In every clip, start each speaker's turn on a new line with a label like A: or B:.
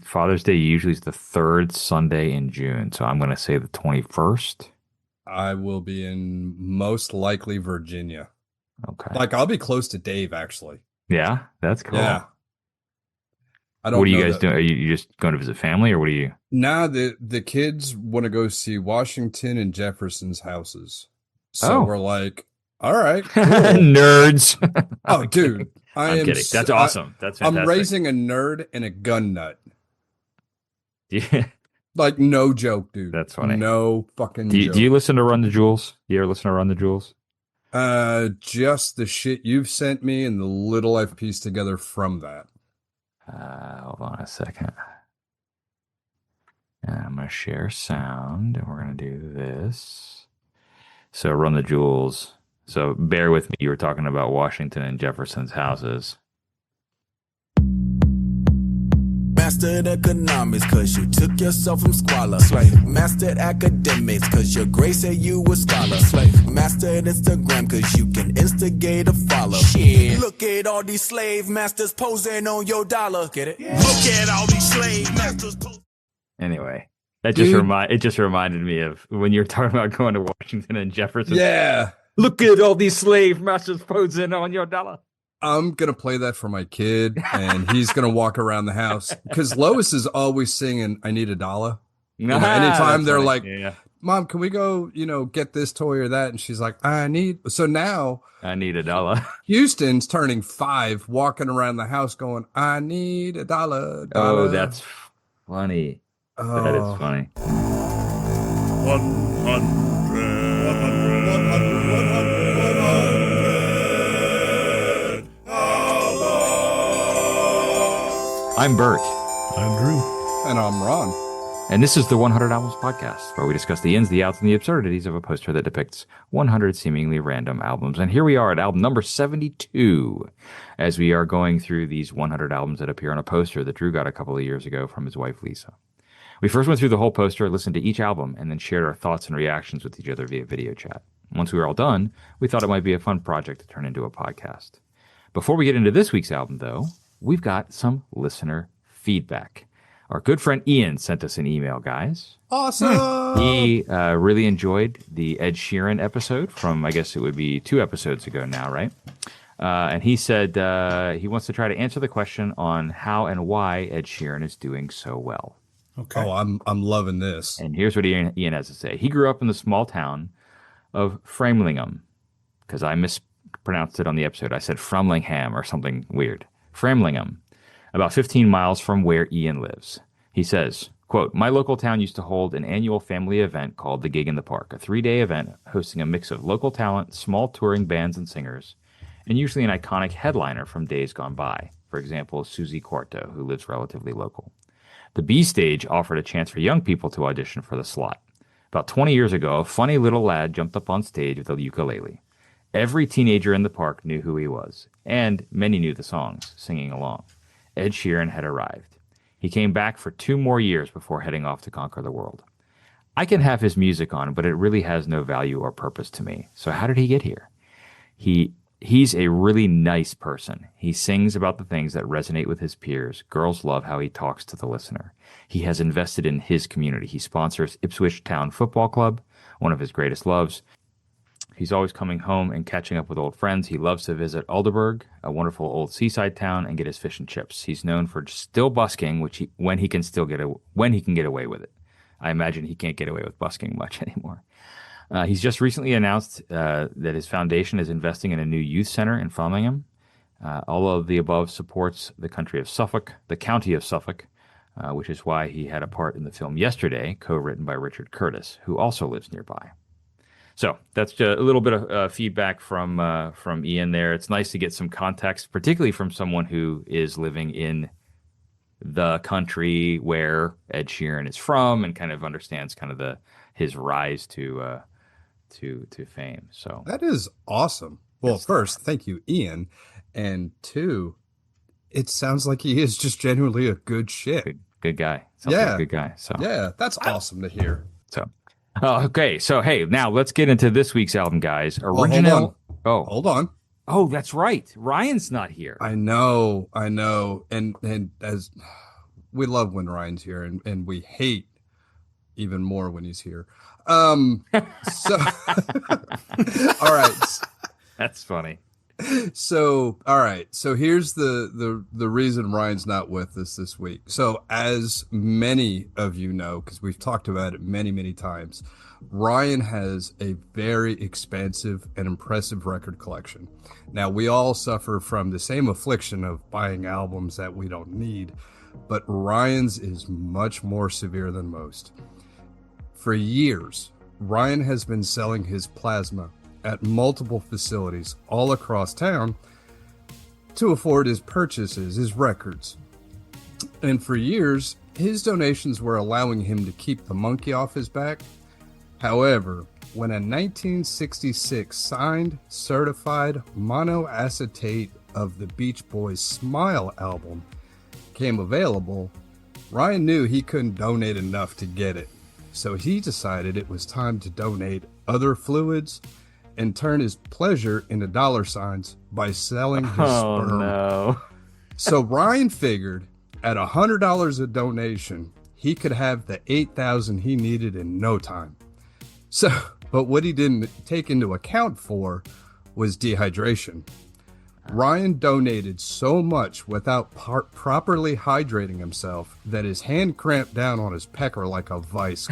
A: Father's Day usually is the third Sunday in June, so I'm going to say the 21st.
B: I will be in most likely Virginia.
A: Okay.
B: Like I'll be close to Dave actually.
A: Yeah, that's cool.
B: Yeah. I
A: What
B: don't
A: are you
B: know
A: guys
B: that.
A: doing? Are you just going to visit family, or what are you?
B: Now the kids want to go see Washington and Jefferson's houses. So
A: Oh,
B: we're like, all right, cool.
A: nerds.
B: Oh,
A: I'm kidding.
B: dude, I
A: I'm
B: am
A: kidding.
B: s
A: That's
B: I,
A: awesome. That's
B: I'm
A: fantastic.
B: raising a nerd and a gun nut.
A: Yeah,
B: Like no joke, dude.
A: that's funny.
B: No
A: Do
B: fucking
A: you
B: joke.
A: listen to Run the Jewels? You ever listen to Run the Jewels?
B: Just the shit you've sent me and the little I've pieced together from that.
A: Hold on a second. I'm going to share sound, and we're going to do this. So Run the Jewels. So bear with me. You were talking about Washington and Jefferson's houses.
C: Mastered economics cause you took yourself from squalor. Slave. Mastered academics cause your grace said you a scholar. Slave. Mastered Instagram cause you can instigate a follow. Shit. Look at all these slave masters posing on your dollar. Get it? Yeah. Look at all these slave masters posing.
A: Anyway, that just
B: Dude,
A: it just reminded me of when you were talking about going to Washington and Jefferson.
B: yeah.
A: Look at all these slave masters posing on your dollar.
B: I'm gonna play that for my kid, and he's gonna walk around the house because Lois is always singing "I Need a Dollar." Anytime
A: That's
B: they're
A: funny.
B: like,
A: Yeah,
B: "Mom, can we go, get this toy or that?" And she's like, "I need." So now
A: I need a dollar.
B: Houston's turning 5, walking around the house going, "I need a dollar,
A: Oh,
B: dollar."
A: that's funny. That is
B: Oh,
A: funny.
C: 100.
A: I'm Bert,
D: I'm Drew.
B: and I'm Ron.
A: and this is the 100 Albums Podcast, where we discuss the ins, the outs, and the absurdities of a poster that depicts 100 seemingly random albums. And here we are at album number 72, as we are going through these 100 albums that appear on a poster that Drew got a couple of years ago from his wife, Lisa. We first went through the whole poster, listened to each album, and then shared our thoughts and reactions with each other via video chat. Once we were all done, we thought it might be a fun project to turn into a podcast. Before we get into this week's album, though, we've got some listener feedback. Our good friend Ian sent us an email, guys.
B: Awesome.
A: He really enjoyed the Ed Sheeran episode from, I guess it would be 2 episodes ago now, right? And he said he wants to try to answer the question on how and why Ed Sheeran is doing so well.
D: Okay.
B: Oh, I'm loving this.
A: And here's what Ian has to say. He grew up in the small town of Framlingham, because I mispronounced it on the episode. I said Framlingham or something weird. Framlingham, about 15 miles from where Ian lives. He says, quote, "My local town used to hold an annual family event called The Gig in the Park, a 3-day event hosting a mix of local talent, small touring bands and singers, and usually an iconic headliner from days gone by. For example, Susie Quarto, who lives relatively local. The B stage offered a chance for young people to audition for the slot. About 20 years ago, a funny little lad jumped up on stage with a ukulele. Every teenager in the park knew who he was, and many knew the songs, singing along. Ed Sheeran had arrived. He came back for 2 more years before heading off to conquer the world. I can have his music on, but it really has no value or purpose to me. So how did he get here? He's a really nice person. He sings about the things that resonate with his peers. Girls love how he talks to the listener. He has invested in his community. He sponsors Ipswich Town Football Club, one of his greatest loves. He's always coming home and catching up with old friends. He loves to visit Aldeburgh, a wonderful old seaside town, and get his fish and chips. He's known for still busking, when he can get away with it. I imagine he can't get away with busking much anymore. He's just recently announced that his foundation is investing in a new youth center in Framingham. All of the above supports the county of Suffolk, which is why he had a part in the film Yesterday, co-written by Richard Curtis, who also lives nearby. So that's just a little bit of feedback from Ian there. It's nice to get some context, particularly from someone who is living in the country where Ed Sheeran is from and kind of understands kind of his rise to fame. So
B: That is awesome. Well,
A: Yes.
B: first, thank you, Ian. And 2, it sounds like he is just genuinely a good shit.
A: good guy. Sounds like a
B: Yeah.
A: good guy. So
B: Yeah, that's awesome to hear.
A: so okay. So hey, now let's get into this week's album, guys.
B: Well, hold
A: Original.
B: on.
A: Oh,
B: Hold on.
A: oh, that's right. Ryan's not here.
B: I know. And as we love when Ryan's here, and we hate even more when he's here. So, all right.
A: That's funny.
B: So, all right. So here's the reason Ryan's not with us this week. So, as many of you know, because we've talked about it many, many times, Ryan has a very expansive and impressive record collection. Now, we all suffer from the same affliction of buying albums that we don't need, but Ryan's is much more severe than most. For years, Ryan has been selling his plasma at multiple facilities all across town to afford his purchases, his records. And for years, his donations were allowing him to keep the monkey off his back. However, when a 1966 signed, certified monoacetate of the Beach Boys' Smile album came available, Ryan knew he couldn't donate enough to get it. So he decided it was time to donate other fluids and turn his pleasure into dollar signs by selling his sperm.
A: No.
B: So Ryan figured at $100 a donation, he could have the 8,000 he needed in no time. So, but what he didn't take into account for was dehydration. Ryan donated so much without properly hydrating himself that his hand cramped down on his pecker like a vice,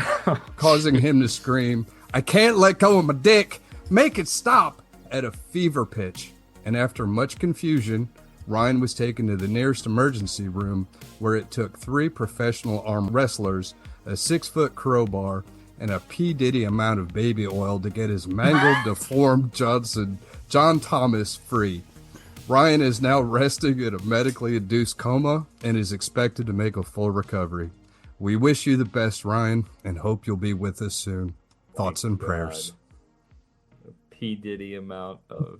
B: causing him to scream, "I can't let go of my dick! Make it stop!" at a fever pitch. And after much confusion, Ryan was taken to the nearest emergency room, where it took 3 professional arm wrestlers, a 6-foot crowbar, and a P. Diddy amount of baby oil to get his mangled, deformed John Thomas free. Ryan is now resting in a medically induced coma and is expected to make a full recovery. We wish you the best, Ryan, and hope you'll be with us soon. Thoughts and prayers.
A: P. Diddy amount of.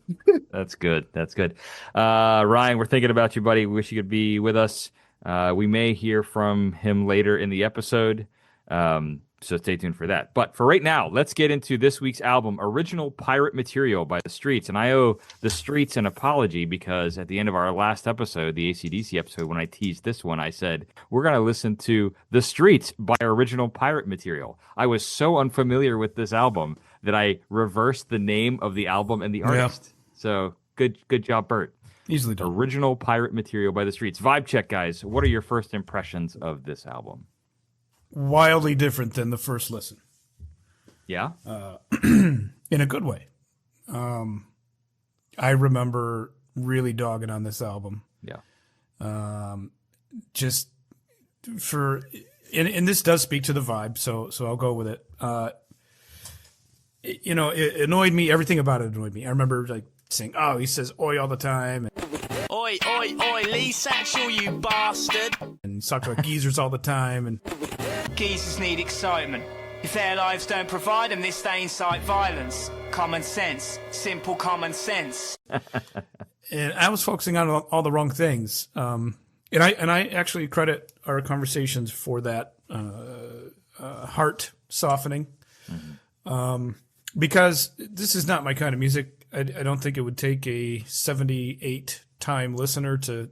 A: That's good. That's good. Ryan, we're thinking about you, buddy. We wish you could be with us. We may hear from him later in the episode. So stay tuned for that. But for right now, let's get into this week's album, Original Pirate Material by The Streets. And I owe The Streets an apology because at the end of our last episode, the AC/DC episode, when I teased this one, I said, we're going to listen to The Streets by Original Pirate Material. I was so unfamiliar with this album that I reversed the name of the album and the artist. Yeah. So good job, Bert.
D: Easily done.
A: Original Pirate Material by The Streets. Vibe check, guys. What are your first impressions of this album?
D: Wildly different than the first listen.
A: Yeah?
D: In a good way. I remember really dogging on this album.
A: Yeah.
D: Just for, and this does speak to the vibe, so I'll go with it. It annoyed me. Everything about it annoyed me. I remember like saying, "Oh, he says oi all the time."
E: Oi, oi, oi, Lee Satchel, you bastard.
D: And he talked about geezers all the time. And
E: geezers need excitement. If their lives don't provide them, this they incite violence. Common sense. Simple common sense.
D: And I was focusing on all the wrong things. And I actually credit our conversations for that heart softening. Mm-hmm. Because this is not my kind of music. I don't think it would take a 78-time listener to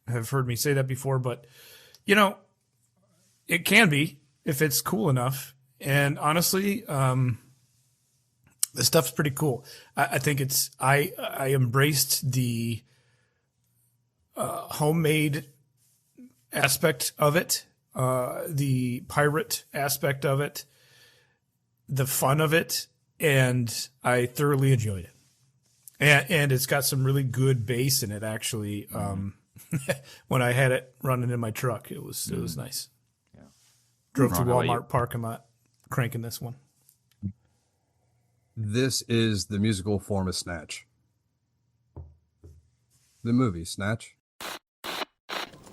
D: have heard me say that before, but it can be if it's cool enough. And honestly, the stuff's pretty cool. I think I embraced the homemade aspect of it, the pirate aspect of it, the fun of it, and I thoroughly enjoyed it. And it's got some really good bass in it, actually. When I had it running in my truck, it was nice. Yeah. Drove through Walmart parking lot, cranking this one.
B: This is the musical form of Snatch. The movie Snatch.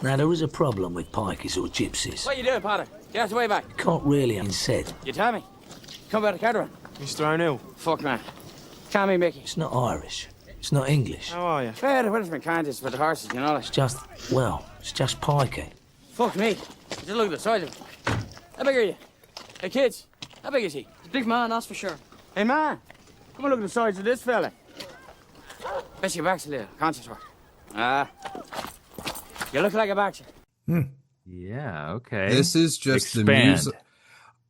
F: Now, there is a problem with pikeys or gypsies.
G: What you doing, Potter? Get out the way back.
F: You can't really unsaid.
G: You tell me. Come about the caravan.
H: Mr. O'Neill.
G: Fuck, man. Call me Mickey.
F: It's not Irish. It's not English.
H: How are you?
G: Fair, the Welshman can't just for the horses, you know that.
F: It's just pikey.
G: Fuck me. Just look at the size of it. How big are you? Hey, kids. How big is he?
I: He's a big man, that's for sure.
G: Hey, man. Come and look at the size of this fella. Bet your back's a little. Conscious work. You look like a boxer.
A: Yeah, okay.
B: This is just the
A: Expand.
B: music.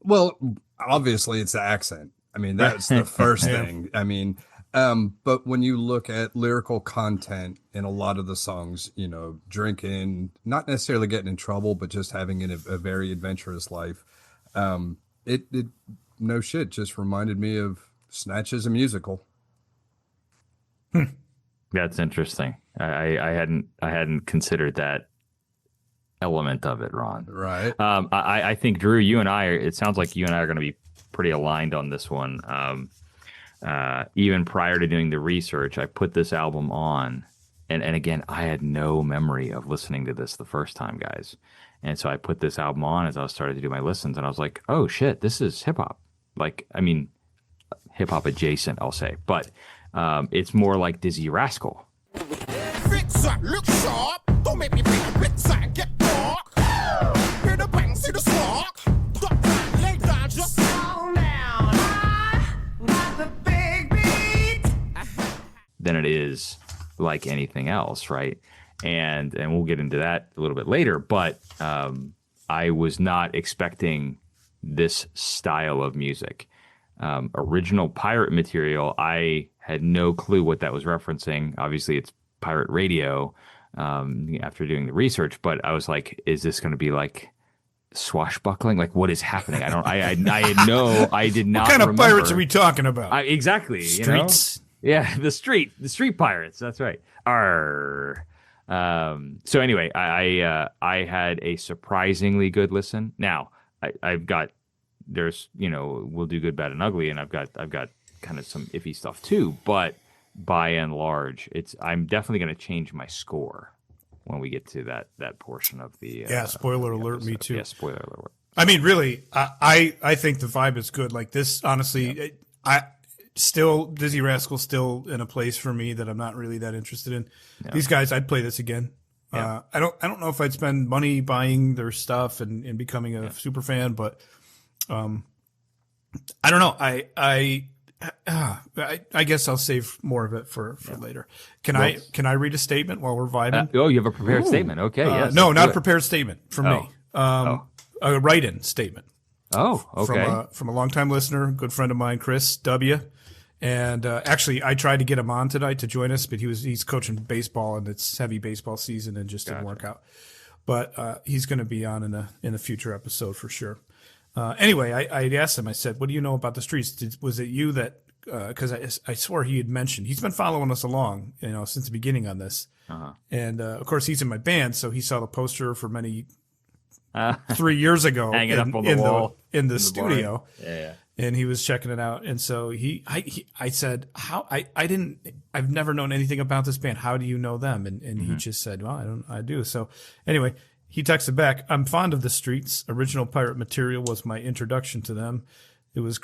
B: Well, obviously it's the accent. I mean, that's the first thing. I mean, but when you look at lyrical content in a lot of the songs, you know, drinking, not necessarily getting in trouble, but just having a very adventurous life. It no shit just reminded me of Snatch as a musical.
A: That's interesting. I hadn't considered that element of it, Ron.
B: Right.
A: I think Drew, you and I, it sounds like you and I are going to be pretty aligned on this one. Even prior to doing the research, I put this album on, and again, I had no memory of listening to this the first time, guys. And so I put this album on as I started to do my listens, and I was like, oh shit, this is hip hop. Like, I mean, hip hop adjacent, I'll say, but it's more like Dizzee Rascal.
C: Fix up, look sharp. Don't make me bring a bit side, get dark. Hear the bang, see the spark. Duck down, lay down, just calm down. Got the big beat.
A: Than it is like anything else, right? And we'll get into that a little bit later, but I was not expecting this style of music. Original pirate material, I had no clue what that was referencing. Obviously, it's pirate radio after doing the research, but I was like, is this going to be like swashbuckling? Like, what is happening? I did not
D: What kind of
A: remember.
D: pirates are we talking about?
A: Exactly.
D: Streets?
A: You know? Yeah, the street pirates. That's right. Arr. So anyway, I had a surprisingly good listen. Now I've got, there's, you know, we'll do good, bad, and ugly, and I've got kind of some iffy stuff too. But by and large, I'm definitely going to change my score when we get to that portion of the
D: spoiler alert,
A: episode.
D: me too.
A: Yeah, spoiler alert.
D: I mean, really, I think the vibe is good. Like this, honestly, Dizzee Rascal still in a place for me that I'm not really that interested in. Yeah. These guys, I'd play this again. Yeah. I don't know if I'd spend money buying their stuff and becoming a super fan, but I don't know. I guess I'll save more of it for later. Can I read a statement while we're vibing?
A: You have a prepared statement. Okay. Yes.
D: No, not a prepared statement from me. A write-in statement.
A: Oh, okay.
D: From a longtime listener, good friend of mine, Chris W. And actually, I tried to get him on tonight to join us, but he's coaching baseball, and it's heavy baseball season, and just didn't work out. But he's going to be on in a future episode for sure. Anyway, I asked him. I said, "What do you know about the streets? Was it you that?" Because I swore he had mentioned he's been following us along, you know, since the beginning on this. And of course, he's in my band, so he saw the poster for many 3 years ago,
A: hanging up on the wall
D: in the studio.
A: Yeah.
D: And he was checking it out, and so I said, I've never known anything about this band. How do you know them? And he just said, well, I do. So anyway, he texted back, I'm fond of the streets. Original pirate material was my introduction to them. It was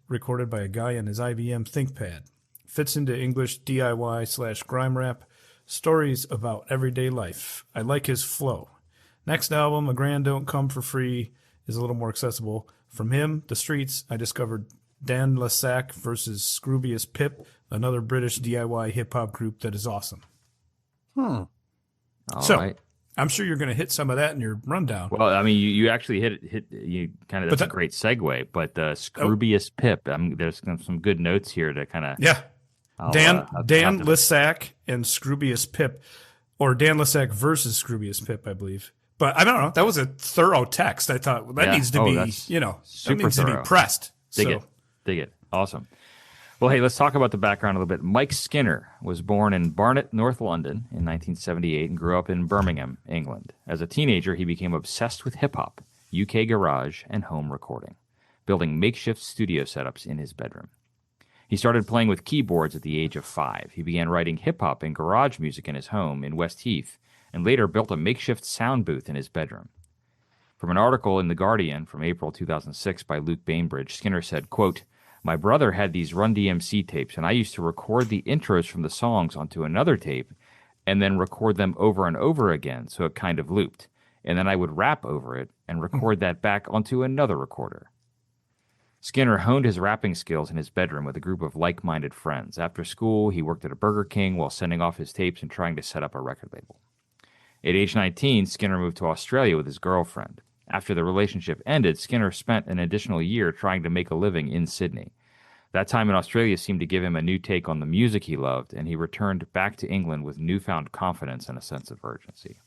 D: recorded by a guy on his IBM ThinkPad. Fits into English DIY/grime rap. Stories about everyday life. I like his flow. Next album, A Grand Don't Come for Free, is a little more accessible. From him, The Streets, I discovered Dan Lessac versus Scroobius Pip, another British DIY hip-hop group that is awesome.
A: All
D: so,
A: right.
D: I'm sure you're going to hit some of that in your rundown.
A: Well, I mean, you actually hit you kind of, that's a great segue, but Scroobius Pip, there's some good notes here to kind of...
D: Yeah. Dan Lessac and Scroobius Pip, or Dan Lessac versus Scroobius Pip, I believe. But I don't know. That was a thorough text. I thought that needs to be, that needs to be pressed.
A: Dig it. Awesome. Well, hey, let's talk about the background a little bit. Mike Skinner was born in Barnet, North London in 1978 and grew up in Birmingham, England. As a teenager, he became obsessed with hip-hop, UK garage, and home recording, building makeshift studio setups in his bedroom. He started playing with keyboards at the age of 5. He began writing hip-hop and garage music in his home in West Heath, and later built a makeshift sound booth in his bedroom. From an article in The Guardian from April 2006 by Luke Bainbridge, Skinner said, quote, my brother had these Run DMC tapes, and I used to record the intros from the songs onto another tape and then record them over and over again, so it kind of looped. And then I would rap over it and record that back onto another recorder. Skinner honed his rapping skills in his bedroom with a group of like-minded friends. After school, he worked at a Burger King while sending off his tapes and trying to set up a record label. At age 19, Skinner moved to Australia with his girlfriend. After the relationship ended, Skinner spent an additional year trying to make a living in Sydney. That time in Australia seemed to give him a new take on the music he loved, and he returned back to England with newfound confidence and a sense of urgency.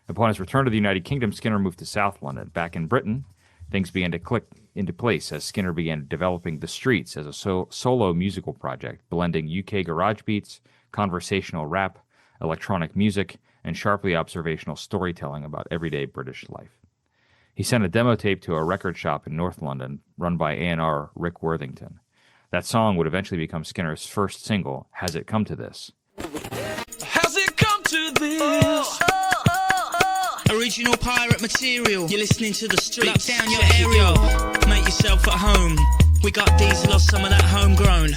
A: Upon his return to the United Kingdom, Skinner moved to South London. Back in Britain, things began to click into place as Skinner began developing The Streets as a solo musical project, blending UK garage beats, conversational rap, electronic music, and sharply observational storytelling about everyday British life. He sent a demo tape to a record shop in North London run by A&R Rick Worthington. That song would eventually become Skinner's first single, Has It Come to This?
H: Has it come to this? Original pirate material. You're listening to The Streets. Lock down your area. Make yourself at home. We got Dizzee, lost some of that homegrown.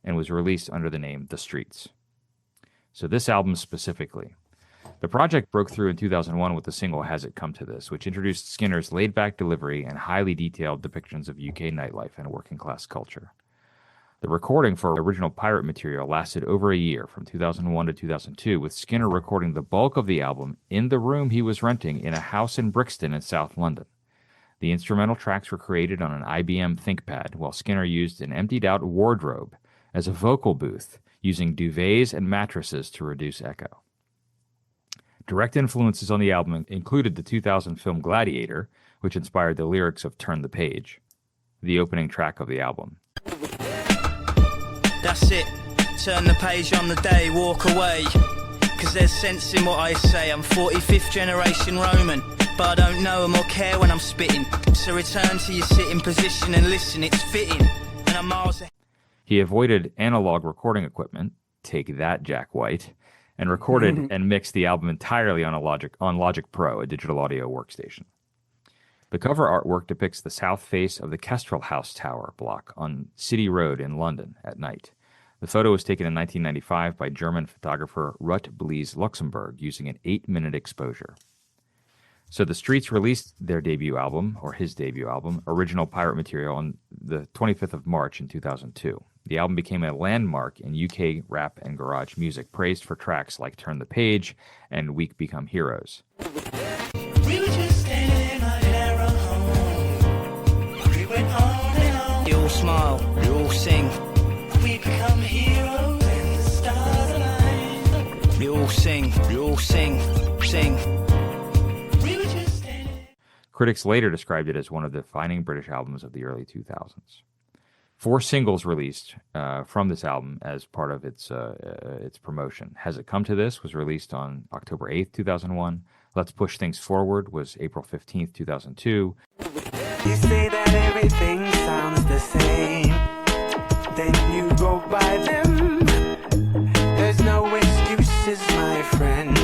A: And was released under the name The Streets. So this album specifically. The project broke through in 2001 with the single Has It Come to This, which introduced Skinner's laid-back delivery and highly detailed depictions of UK nightlife and working-class culture. The recording for original pirate material lasted over a year, from 2001 to 2002, with Skinner recording the bulk of the album in the room he was renting in a house in Brixton in South London. The instrumental tracks were created on an IBM ThinkPad, while Skinner used an emptied-out wardrobe as a vocal booth, using duvets and mattresses to reduce echo. Direct influences on the album included the 2000 film Gladiator, which inspired the lyrics of Turn the Page, the opening track of the album.
H: That's it. Turn the page on the day, walk away. 'Cause there's sense in what I say. I'm 45th generation Roman, but I don't know 'em or care when I'm spitting. So return to your sitting position and listen, it's fitting. And I'm miles ahead.
A: He avoided analog recording equipment, take that, Jack White, and recorded and mixed the album entirely on Logic Pro, a digital audio workstation. The cover artwork depicts the south face of the Kestrel House Tower block on City Road in London at night. The photo was taken in 1995 by German photographer Ruth Blees Luxemburg using an 8-minute exposure. So the Streets released their debut album, or his debut album, Original Pirate Material, on the 25th of March in 2002. The album became a landmark in UK rap and garage music, praised for tracks like Turn the Page and Weak Become Heroes.
H: We were just standing on an arrow home. We went on and on. You all smile, you all sing. We become heroes and the stars align. You all sing, sing. We were just standing.
A: Critics later described it as one of the defining British albums of the early 2000s. 4 singles released from this album as part of its promotion. Has It Come to This was released on October 8th, 2001. Let's Push Things Forward was April 15th, 2002.
I: You say that everything sounds the same, then you go by them. There's no excuses, my friend.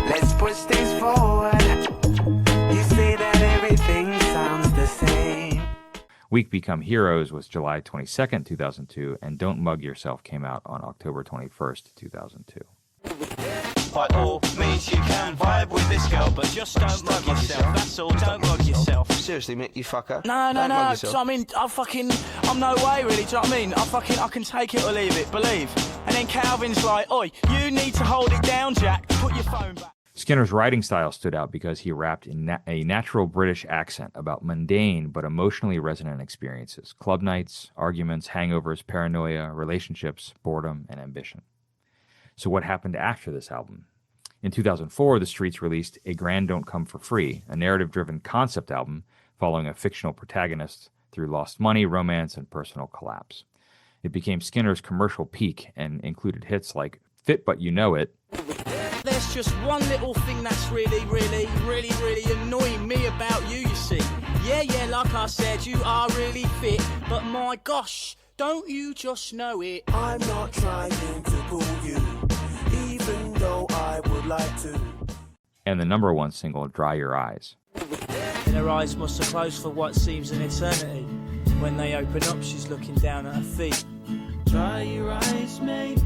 I: Let's push things forward. You say that everything sounds the same.
A: Weak Become Heroes was July 22nd, 2002, and Don't Mug Yourself came out on October 21st, 2002.
H: By all means you can vibe with this girl, but just don't mug yourself, that's all, don't mug yourself.
I: Seriously, mate, you fucker.
G: No.
I: Don't mug yourself.
G: Do you know what I mean? I'm no way, really. Do you know what I mean? I can take it or leave it, believe. And then Calvin's like, oi, you need to hold it down, Jack. Put your phone back.
A: Skinner's writing style stood out because he rapped in a natural British accent about mundane but emotionally resonant experiences: club nights, arguments, hangovers, paranoia, relationships, boredom, and ambition. So what happened after this album? In 2004, The Streets released A Grand Don't Come for Free, a narrative-driven concept album following a fictional protagonist through lost money, romance, and personal collapse. It became Skinner's commercial peak and included hits like Fit But You Know It.
G: There's just one little thing that's really annoying me about you, you see. Yeah, like I said, you are really fit, but my gosh, don't you just know it?
I: I'm not trying to pull you, even though I would like to.
A: And the number 1 single, Dry Your Eyes.
G: And her eyes must have closed for what seems an eternity. When they open up, she's looking down at her feet.
J: Dry your eyes, mate.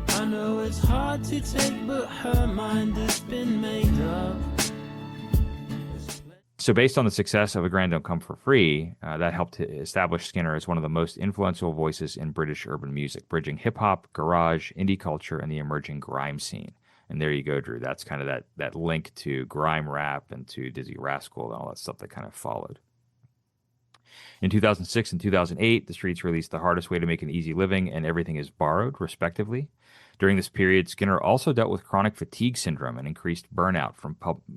J: I know it's hard to take, but her mind has been made up.
A: So based on the success of A Grand Don't Come for Free, that helped to establish Skinner as one of the most influential voices in British urban music, bridging hip-hop, garage, indie culture, and the emerging grime scene. And there you go, Drew. That's kind of that link to grime rap and to Dizzee Rascal and all that stuff that kind of followed. In 2006 and 2008, the Streets released The Hardest Way to Make an Easy Living and Everything is Borrowed, respectively. During this period, Skinner also dealt with chronic fatigue syndrome and increased burnout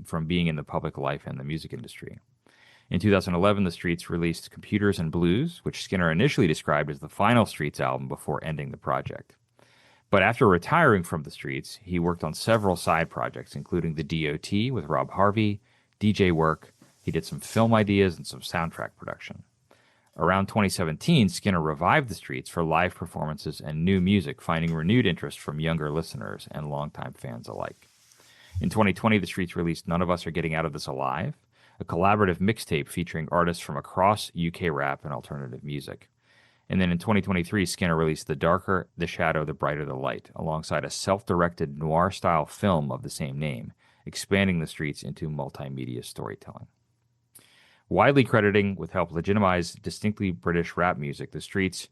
A: from being in the public life and the music industry. In 2011, the Streets released Computers and Blues, which Skinner initially described as the final Streets album before ending the project. But after retiring from the Streets, he worked on several side projects, including the DOT with Rob Harvey, DJ work. He did some film ideas and some soundtrack production. Around 2017, Skinner revived the Streets for live performances and new music, finding renewed interest from younger listeners and longtime fans alike. In 2020, the Streets released None of Us Are Getting Out of This Alive, a collaborative mixtape featuring artists from across UK rap and alternative music. And then in 2023, Skinner released The Darker the Shadow, the Brighter the Light, alongside a self-directed noir-style film of the same name, expanding the Streets into multimedia storytelling. Widely crediting with help legitimize distinctly British rap music, the Streets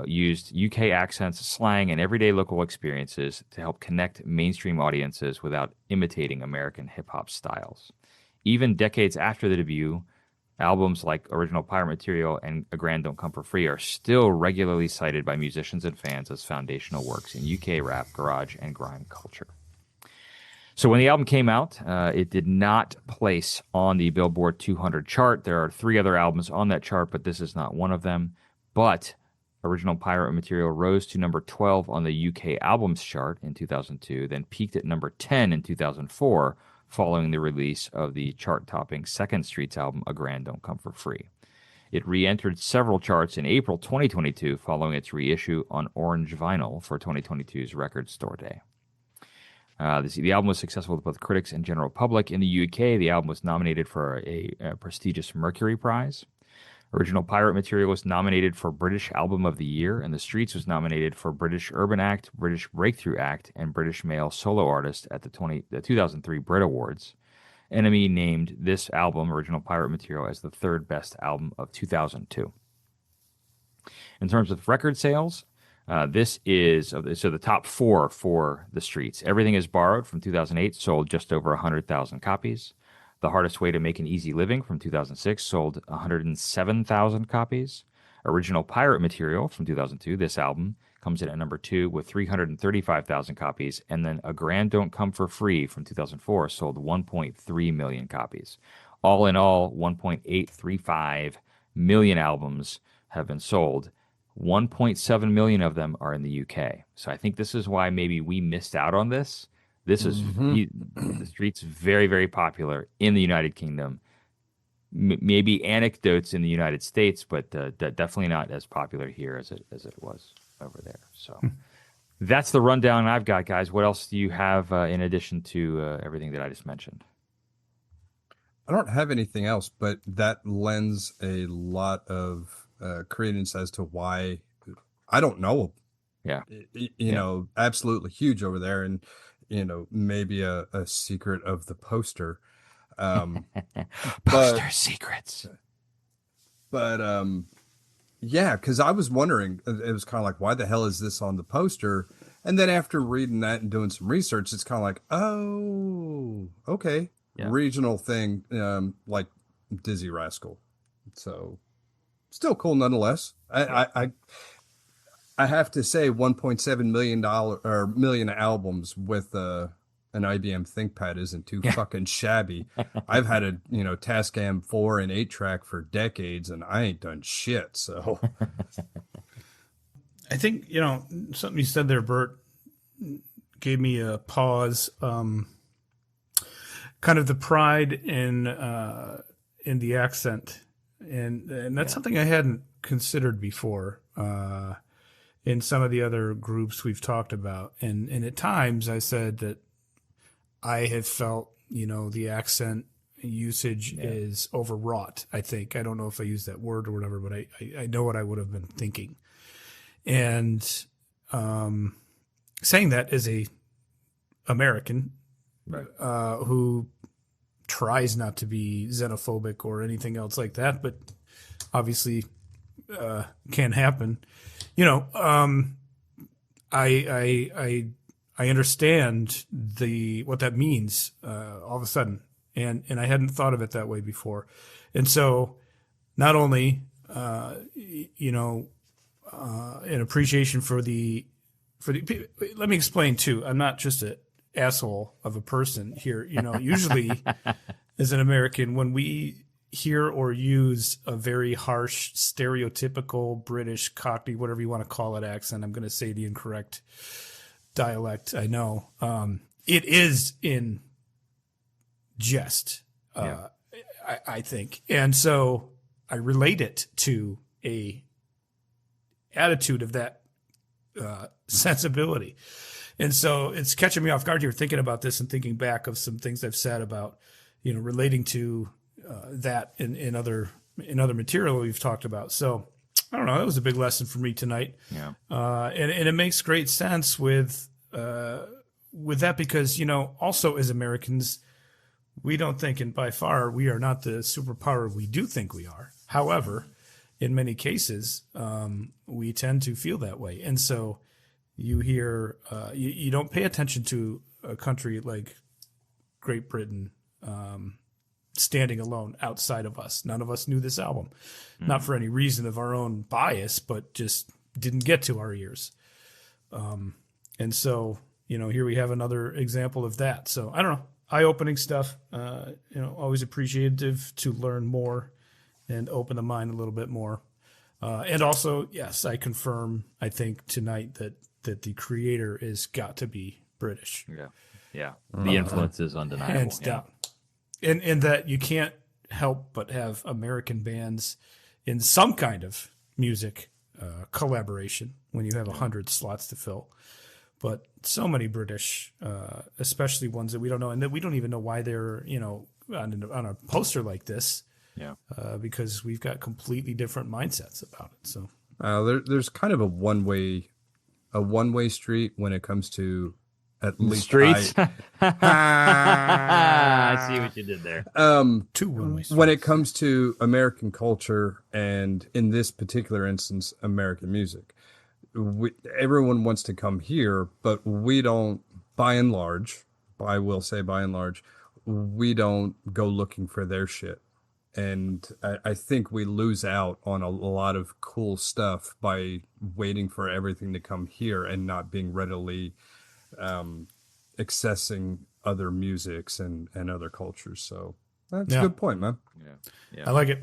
A: used UK accents, slang, and everyday local experiences to help connect mainstream audiences without imitating American hip-hop styles. Even decades after the debut, albums like Original Pirate Material and A Grand Don't Come for Free are still regularly cited by musicians and fans as foundational works in UK rap, garage, and grime culture. So when the album came out, it did not place on the Billboard 200 chart. There are 3 other albums on that chart, but this is not one of them. But Original Pirate Material rose to number 12 on the UK Albums chart in 2002, then peaked at number 10 in 2004, following the release of the chart-topping second Streets album, A Grand Don't Come for Free. It re-entered several charts in April 2022, following its reissue on orange vinyl for 2022's Record Store Day. The album was successful with both critics and general public. In the UK, the album was nominated for a prestigious Mercury Prize. Original Pirate Material was nominated for British Album of the Year, and The Streets was nominated for British Urban Act, British Breakthrough Act, and British Male Solo Artist at the 2003 Brit Awards. NME named this album, Original Pirate Material, as the 3rd best album of 2002. In terms of record sales, this is so the top 4 for the Streets. Everything is Borrowed from 2008 sold just over 100,000 copies. The Hardest Way to Make an Easy Living from 2006 sold 107,000 copies. Original Pirate Material from 2002, this album, comes in at number 2 with 335,000 copies. And then A Grand Don't Come for Free from 2004 sold 1.3 million copies. All in all, 1.835 million albums have been sold. 1.7 million of them are in the UK. So I think this is why maybe we missed out on this. This is the Streets very, very popular in the United Kingdom. Maybe anecdotes in the United States, but definitely not as popular here as it was over there. So that's the rundown I've got, guys. What else do you have in addition to everything that I just mentioned?
B: I don't have anything else, but that lends a lot of credence as to why I don't know.
A: Yeah.
B: You know, absolutely huge over there. And, you know, maybe a secret of the poster.
A: Poster secrets.
B: But, yeah, because I was wondering, it was kind of like, why the hell is this on the poster? And then after reading that and doing some research, it's kind of like, oh, okay. Yeah. Regional thing, like Dizzee Rascal. So still cool nonetheless. I have to say $1.7 million albums with an IBM ThinkPad isn't too fucking shabby. I've had a Tascam 4 and 8 track for decades and I ain't done shit. So
D: I think, something you said there, Bert, gave me a pause. Kind of the pride in the accent. And that's something I hadn't considered before in some of the other groups we've talked about. And at times I said that I have felt, the accent usage is overwrought, I think. I don't know if I used that word or whatever, but I know what I would have been thinking. And saying that as a American who tries not to be xenophobic or anything else like that, but obviously can happen. I I understand what that means all of a sudden, and I hadn't thought of it that way before, and so not only an appreciation for the. Let me explain too. I'm not just an asshole of a person here. Usually as an American, when we hear or use a very harsh, stereotypical British, Cockney, whatever you want to call it, accent, I'm going to say the incorrect dialect. I know. It is in jest, I think. And so I relate it to a attitude of that sensibility. And so it's catching me off guard here thinking about this and thinking back of some things I've said about, relating to that in other material we've talked about. So I don't know. That was a big lesson for me tonight.
A: Yeah.
D: And it makes great sense with that because, also as Americans, we don't think, and by far we are not the superpower we do think we are. However, in many cases, we tend to feel that way. And so you hear, you don't pay attention to a country like Great Britain standing alone outside of us. None of us knew this album, not for any reason of our own bias, but just didn't get to our ears. And so, here we have another example of that. So I don't know, eye-opening stuff, always appreciative to learn more and open the mind a little bit more. And also, yes, I confirm, I think tonight that the creator is got to be British.
A: Yeah. Yeah. The influence is undeniable.
D: Hands down. And that you can't help but have American bands in some kind of music collaboration when you have 100 slots to fill. But so many British, especially ones that we don't know, and that we don't even know why they're, on a poster like this.
A: Yeah.
D: Because we've got completely different mindsets about it. So
B: there's kind of a one-way street when it comes to at least
A: streets. I see what you did there.
D: Two one-way streets.
B: When it comes to American culture, and in this particular instance, American music, everyone wants to come here, but we don't. By and large, we don't go looking for their shit. And I think we lose out on a lot of cool stuff by waiting for everything to come here and not being readily accessing other musics and other cultures. So that's a good point, man.
A: Yeah.
D: I like it.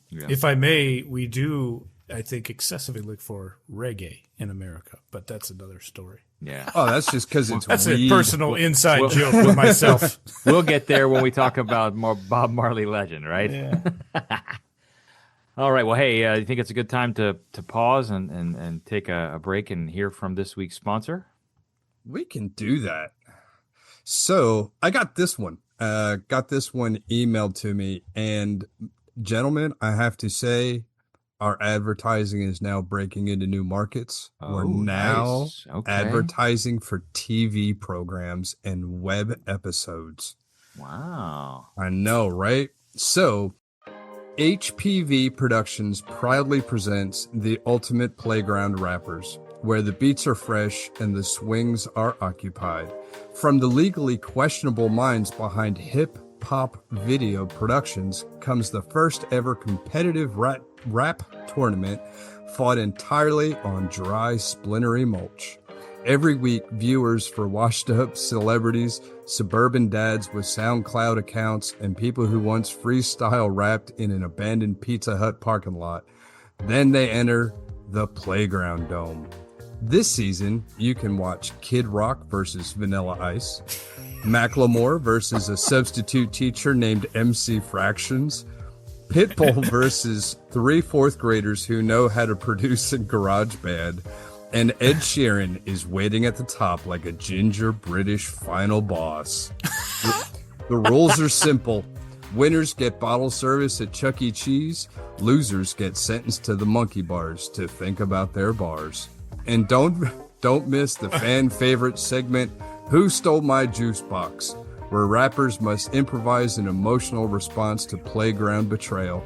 A: Yeah.
D: If I may, we do, I think, excessively look for reggae in America, but that's another story.
A: Yeah.
B: Oh, that's just because it's
D: That's
B: weed.
D: a personal inside joke with myself.
A: We'll get there when we talk about more Bob Marley legend, right?
D: Yeah.
A: All right. Well, hey, you think it's a good time to pause and take a break and hear from this week's sponsor?
B: We can do that. So I got this one. Emailed to me, and gentlemen, I have to say, our advertising is now breaking into new markets. We're now
A: nice. Okay.
B: advertising for TV programs and web episodes.
A: Wow.
B: I know, right? So, HPV Productions proudly presents the Ultimate Playground Rappers, where the beats are fresh and the swings are occupied. From the legally questionable minds behind hip-hop video productions comes the first ever competitive rap tournament fought entirely on dry, splintery mulch. Every week, viewers for washed-up celebrities, suburban dads with SoundCloud accounts, and people who once freestyle rapped in an abandoned Pizza Hut parking lot. Then they enter the Playground Dome. This season, you can watch Kid Rock versus Vanilla Ice, Macklemore versus a substitute teacher named MC Fractions, Pitbull versus 3 fourth graders who know how to produce in GarageBand, and Ed Sheeran is waiting at the top like a ginger British final boss. The rules are simple. Winners get bottle service at Chuck E. Cheese. Losers get sentenced to the monkey bars to think about their bars. And don't miss the fan favorite segment, Who Stole My Juice Box?, where rappers must improvise an emotional response to playground betrayal.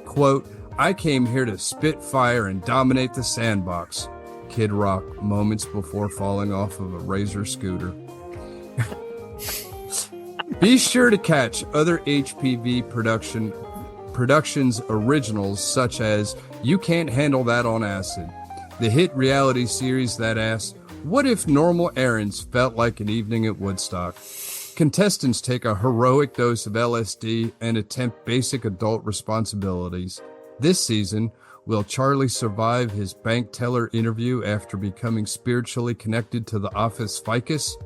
B: Quote, I came here to spit fire and dominate the sandbox. Kid Rock moments before falling off of a Razor scooter. Be sure to catch other HPV Productions originals such as You Can't Handle That on Acid, the hit reality series that asks, what if normal errands felt like an evening at Woodstock? Contestants take a heroic dose of LSD and attempt basic adult responsibilities. This season, will Charlie survive his bank teller interview after becoming spiritually connected to the office ficus?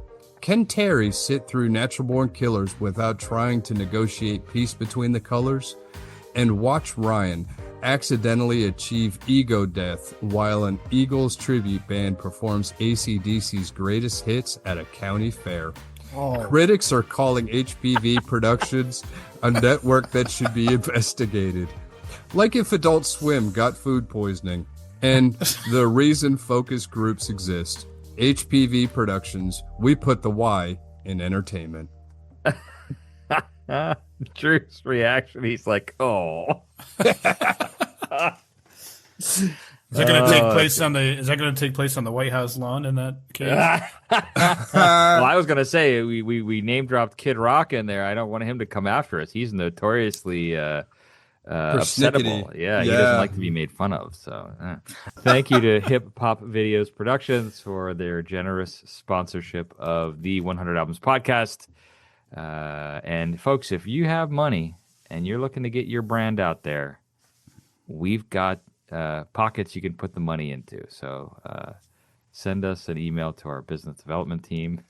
B: Can Terry sit through Natural Born Killers without trying to negotiate peace between the colors? And watch Ryan accidentally achieve ego death while an Eagles tribute band performs AC/DC's greatest hits at a county fair. Critics are calling HPV Productions a network that should be investigated. Like if Adult Swim got food poisoning, and the reason focus groups exist. HPV Productions, we put the Y in entertainment.
A: Drew's reaction, he's like, oh.
D: Is that going to take place on the? Is that going to take place on the White House lawn in that case?
A: Well, I was going to say we name dropped Kid Rock in there. I don't want him to come after us. He's notoriously upsettable. Yeah, he doesn't like to be made fun of. So, thank you to Hip Hop Videos Productions for their generous sponsorship of the 100 Albums podcast. And folks, if you have money and you're looking to get your brand out there, we've got pockets you can put the money into. So send us an email to our business development team,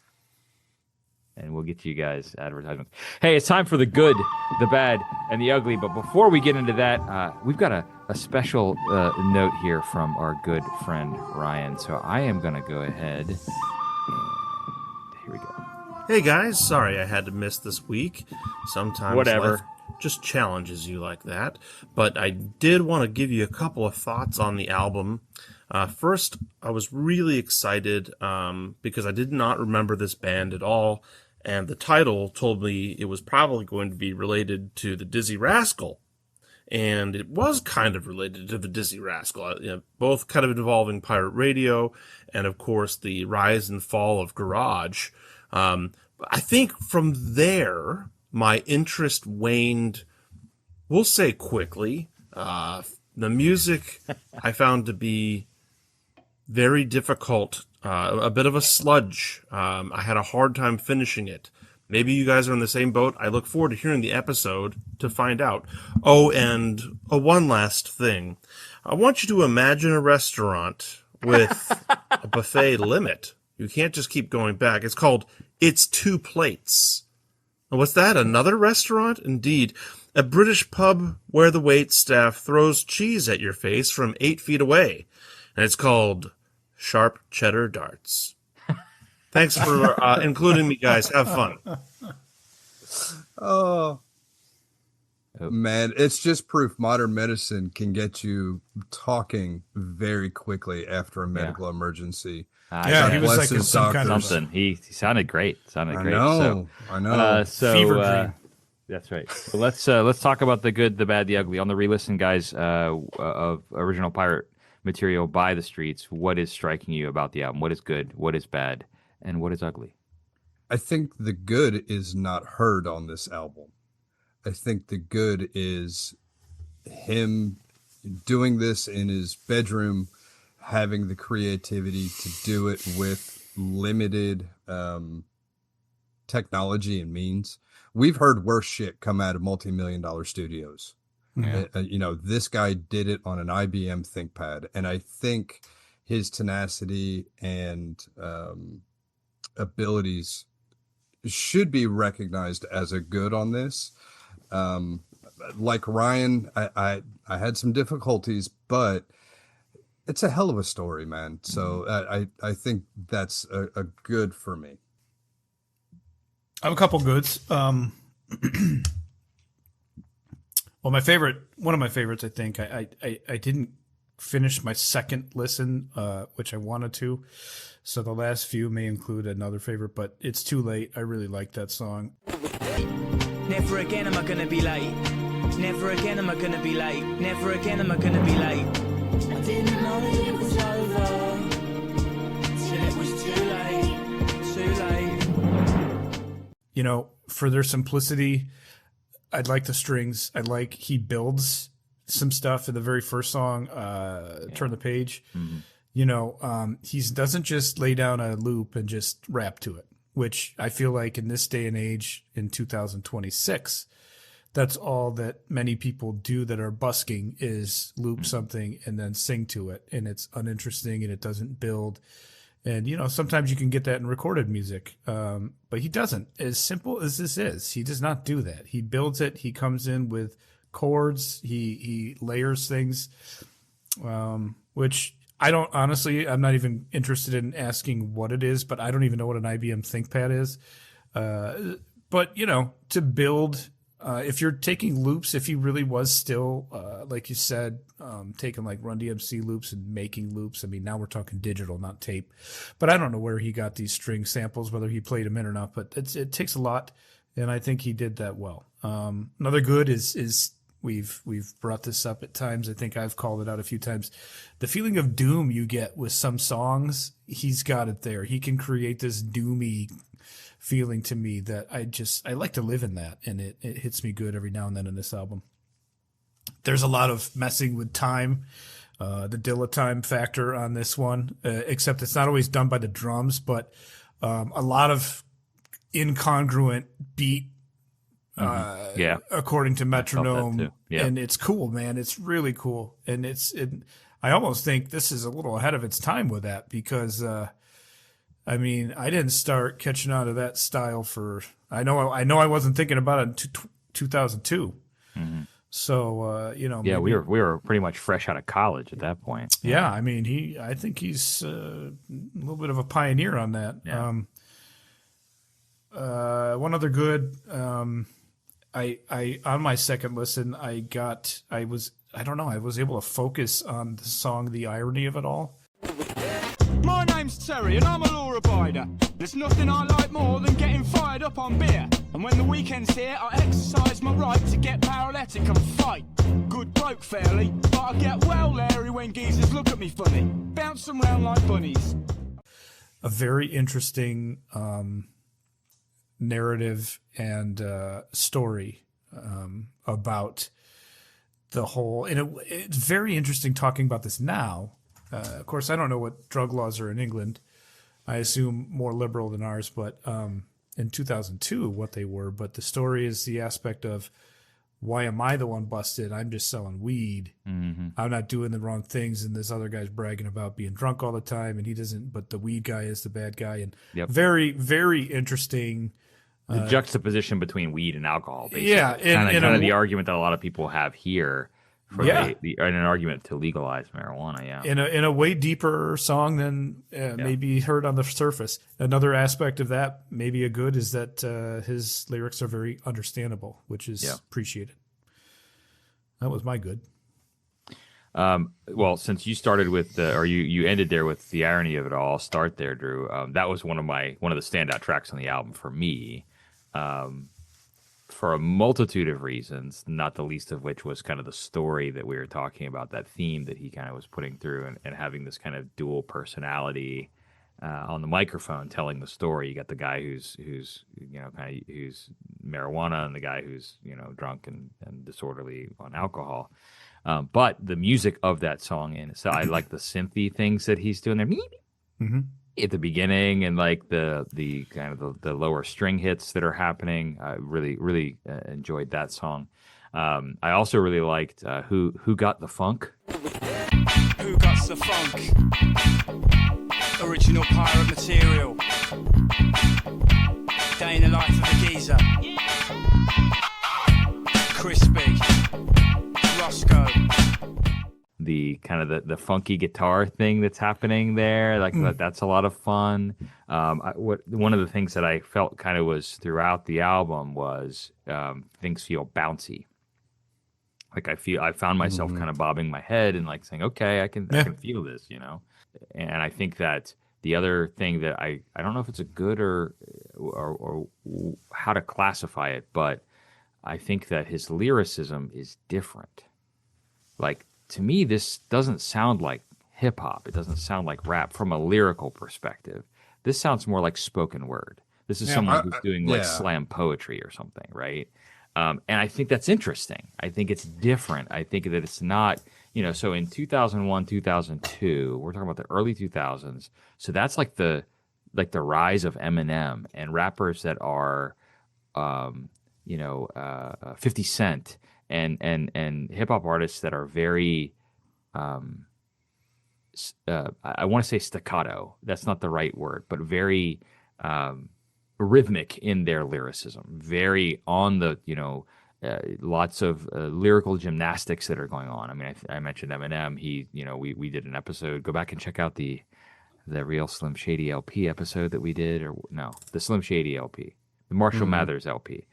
A: and we'll get you guys advertisements. Hey, it's time for the good, the bad, and the ugly. But before we get into that, we've got a special note here from our good friend Ryan. So I am going to go ahead. And here we go.
K: Hey guys, sorry I had to miss this week. Sometimes
A: Whatever.
K: life just challenges you like that. But I did want to give you a couple of thoughts on the album. First, I was really excited because I did not remember this band at all. And the title told me it was probably going to be related to the Dizzee Rascal. And it was kind of related to the Dizzee Rascal, both kind of involving pirate radio and, of course, the rise and fall of garage. I think from there, my interest waned, we'll say quickly. The music I found to be very difficult, a bit of a sludge. I had a hard time finishing it. Maybe you guys are in the same boat. I look forward to hearing the episode to find out. Oh, and one last thing. I want you to imagine a restaurant with a buffet limit. You can't just keep going back. It's called It's 2 Plates. What's that? Another restaurant? Indeed. A British pub where the wait staff throws cheese at your face from 8 feet away. And it's called Sharp Cheddar Darts. Thanks for including me, guys. Have fun.
B: Oh, man, it's just proof modern medicine can get you talking very quickly after a medical emergency.
D: He was like in some kind of
A: something. He sounded great.
B: I know.
D: Fever dream.
A: That's right. So let's talk about the good, the bad, the ugly. On the re-listen, guys, of original pirate material by the streets. What is striking you about the album? What is good? What is bad? And what is ugly?
B: I think the good is not heard on this album. I think the good is him doing this in his bedroom, having the creativity to do it with limited technology and means. We've heard worse shit come out of multi-million-dollar studios. Yeah. This guy did it on an IBM ThinkPad, and I think his tenacity and abilities should be recognized as a good on this. Like Ryan, I had some difficulties, but it's a hell of a story, man. So I think that's a good for me.
D: I have a couple goods. Well, one of my favorites, I think, I didn't finish my second listen, which I wanted to. So the last few may include another favorite, but It's Too Late. I really like that song.
E: Never again am I gonna be late. Never again am I gonna be late. Never again am I gonna be late. I didn't know that it was over.
D: you know, for their simplicity, I like the strings. I like he builds some stuff in the very first song, Turn the Page.
A: Mm-hmm.
D: You know, he doesn't just lay down a loop and just rap to it, which I feel like in this day and age in 2026, that's all that many people do that are busking is loop something and then sing to it. And it's uninteresting and it doesn't build. And, you know, sometimes you can get that in recorded music, but he doesn't. As simple as this is, he does not do that. He builds it. He comes in with chords. He layers things, which I don't, honestly, I'm not even interested in asking what it is, but I don't even know what an IBM ThinkPad is. But, you know, to build, if you're taking loops, if he really was still, like you said, taking like Run DMC loops and making loops. I mean, now we're talking digital, not tape. But I don't know where he got these string samples, whether he played them in or not. But it takes a lot, and I think he did that well. Another good is we've brought this up at times. I think I've called it out a few times. The feeling of doom you get with some songs, he's got it there. He can create this doomy feeling to me that I like to live in that, and it hits me good every now and then in this album. There's a lot of messing with time, the Dilla time factor on this one, except it's not always done by the drums, but a lot of incongruent beat according to metronome, and it's cool, man. It's really cool, and I almost think this is a little ahead of its time with that because I mean, I didn't start catching on to that style for I know I wasn't thinking about it in 2002.
A: Mm-hmm.
D: So you know,
A: yeah,
D: maybe,
A: we were pretty much fresh out of college at that point.
D: Yeah, I mean, I think he's a little bit of a pioneer on that.
A: Yeah.
D: One other good, I on my second listen, I was able to focus on the song "The Irony of It All."
L: My name's Terry and I'm a law abider. There's nothing I like more than getting fired up on beer. And when the weekend's here, I exercise my right to get paralytic and fight. Good bloke fairly, but I get well leery when geezers look at me funny. Bounce them round like bunnies.
D: A very interesting narrative and story about the whole, and it's very interesting talking about this now. Of course, I don't know what drug laws are in England. I assume more liberal than ours, but in 2002, what they were. But the story is the aspect of, why am I the one busted? I'm just selling weed.
A: Mm-hmm.
D: I'm not doing the wrong things. And this other guy's bragging about being drunk all the time, and he doesn't. But the weed guy is the bad guy. And very, very interesting.
A: The juxtaposition between weed and alcohol, basically.
D: Yeah,
A: kind of the argument that a lot of people have here. For an argument to legalize marijuana, in
D: a way deeper song than maybe heard on the surface. Another aspect of that, maybe a good, is that his lyrics are very understandable, which is appreciated. That was my good.
A: Well, since you started with you ended there with The Irony of It All, I'll start there, Drew. That was one of the standout tracks on the album for me. For a multitude of reasons, not the least of which was kind of the story that we were talking about, that theme that he kind of was putting through, and having this kind of dual personality on the microphone telling the story. You got the guy who's who's marijuana, and the guy who's drunk and disorderly on alcohol. But the music of that song, and so I like the synthy things that he's doing there.
D: Mm-hmm.
A: At the beginning, and like the kind of the lower string hits that are happening. I really enjoyed that song. I also really liked Who Got the Funk.
E: Who got the funk? Original pirate material. Day in the life of a geezer. Crispy. Roscoe.
A: The kind of the funky guitar thing that's happening there, that's a lot of fun. One of the things that I felt kind of was throughout the album was things feel bouncy. Like I found myself kind of bobbing my head and like saying, okay, I can feel this, And I think that the other thing that I don't know if it's a good or how to classify it, but I think that his lyricism is different. Like, to me, this doesn't sound like hip hop. It doesn't sound like rap from a lyrical perspective. This sounds more like spoken word. This is
B: Yeah,
A: someone who's doing like
B: yeah.
A: slam poetry or something, right? And I think that's interesting. I think it's different. I think that it's not, so in 2001, 2002, we're talking about the early 2000s. So that's like the rise of Eminem and rappers that are, 50 Cent and hip hop artists that are very, I want to say staccato. That's not the right word, but very rhythmic in their lyricism. Very on the, lots of lyrical gymnastics that are going on. I mean, I mentioned Eminem. He, we did an episode. Go back and check out the real Slim Shady LP episode that we did, or no, the Slim Shady LP, the Marshall Mathers LP.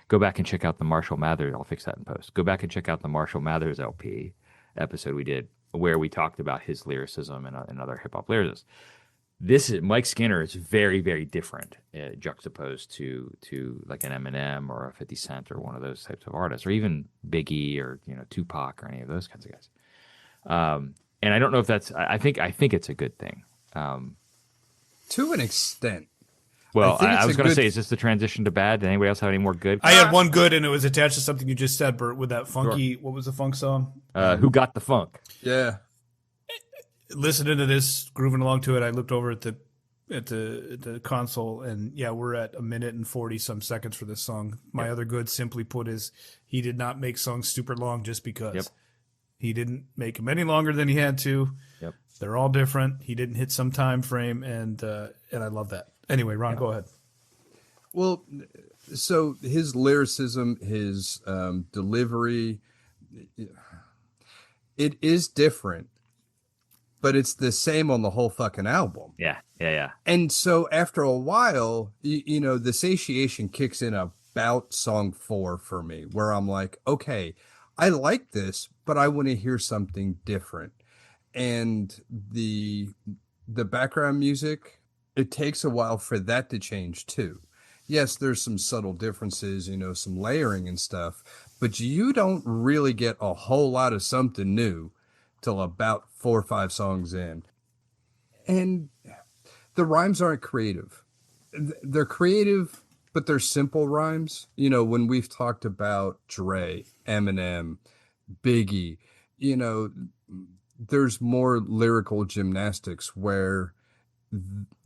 A: Go back and check out the Marshall Mathers. I'll fix that in post. Go back and check out the Marshall Mathers LP episode we did, where we talked about his lyricism and other hip hop lyricists. This is Mike Skinner is very, very different, juxtaposed to like an Eminem or a 50 Cent or one of those types of artists, or even Biggie or Tupac or any of those kinds of guys. And I don't know if that's. I think it's a good thing.
B: To an extent.
A: Well, I was going to say, is this the transition to bad? Did anybody else have any more good?
D: I had one good, and it was attached to something you just said, Bert, with that funky. Sure. What was the funk song?
A: Who Got the Funk?
B: Yeah.
D: Listening to this, grooving along to it, I looked over at the console, and yeah, we're at 1 minute and 40 some seconds for this song. My other good, simply put, is he did not make songs super long just because.
A: Yep.
D: He didn't make them any longer than he had to.
A: Yep.
D: They're all different. He didn't hit some time frame, and I love that. Anyway, Ron, go ahead.
B: Well, so his lyricism, his delivery, it is different, but it's the same on the whole fucking album.
A: Yeah.
B: And so after a while, the satiation kicks in about song 4 for me, where I'm like, okay, I like this, but I want to hear something different. And the background music, it takes a while for that to change too. Yes, there's some subtle differences, some layering and stuff, but you don't really get a whole lot of something new till about 4 or 5 songs in. And the rhymes aren't creative. They're creative, but they're simple rhymes. When we've talked about Dre, Eminem, Biggie, there's more lyrical gymnastics where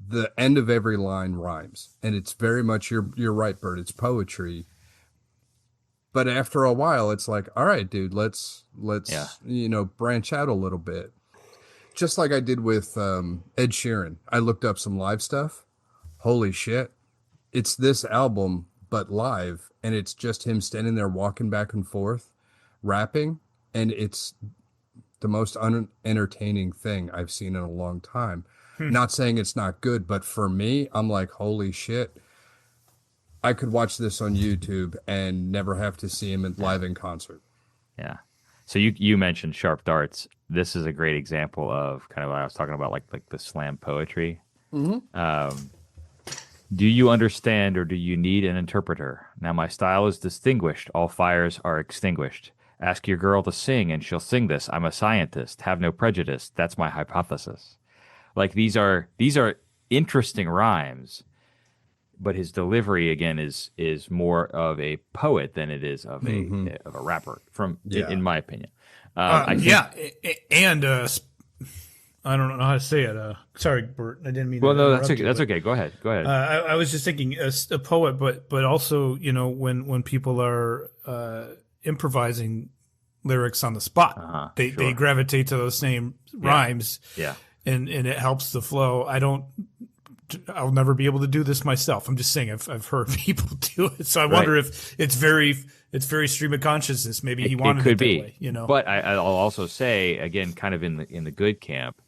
B: the end of every line rhymes, and it's very much, you're right, Bert, it's poetry. But after a while, it's like, all right, dude, let's branch out a little bit. Just like I did with Ed Sheeran. I looked up some live stuff. Holy shit. It's this album, but live, and it's just him standing there walking back and forth, rapping, and it's the most unentertaining thing I've seen in a long time. Not saying it's not good, but for me, I'm like, holy shit. I could watch this on YouTube and never have to see him live in concert.
A: Yeah. So you mentioned Sharp Darts. This is a great example of kind of what I was talking about, like the slam poetry.
B: Mm-hmm.
A: Do you understand, or do you need an interpreter? Now my style is distinguished. All fires are extinguished. Ask your girl to sing, and she'll sing this. I'm a scientist. Have no prejudice. That's my hypothesis. Like these are interesting rhymes, but his delivery again is more of a poet than it is of a rapper, in my opinion.
D: And I don't know how to say it. Sorry, Bert. I didn't mean.
A: Well,
D: to
A: no, that's
D: interrupt
A: okay.
D: you,
A: That's
D: but,
A: okay. Go ahead.
D: I was just thinking a poet, but also when people are improvising lyrics on the spot, they gravitate to those same rhymes.
A: Yeah.
D: And it helps the flow. I'll never be able to do this myself. I'm just saying I've heard people do it. So I wonder if it's very stream of consciousness. Maybe he wanted it that way,
A: But I'll also say, again, kind of in the good camp,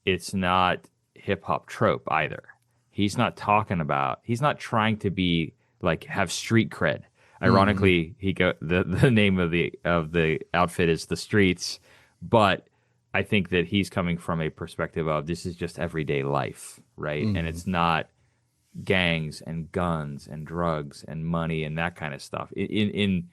A: it's not hip hop trope either. He's not trying to be like have street cred. Ironically, the name of the outfit is The Streets, but I think that he's coming from a perspective of this is just everyday life, right? And it's not gangs and guns and drugs and money and that kind of stuff. In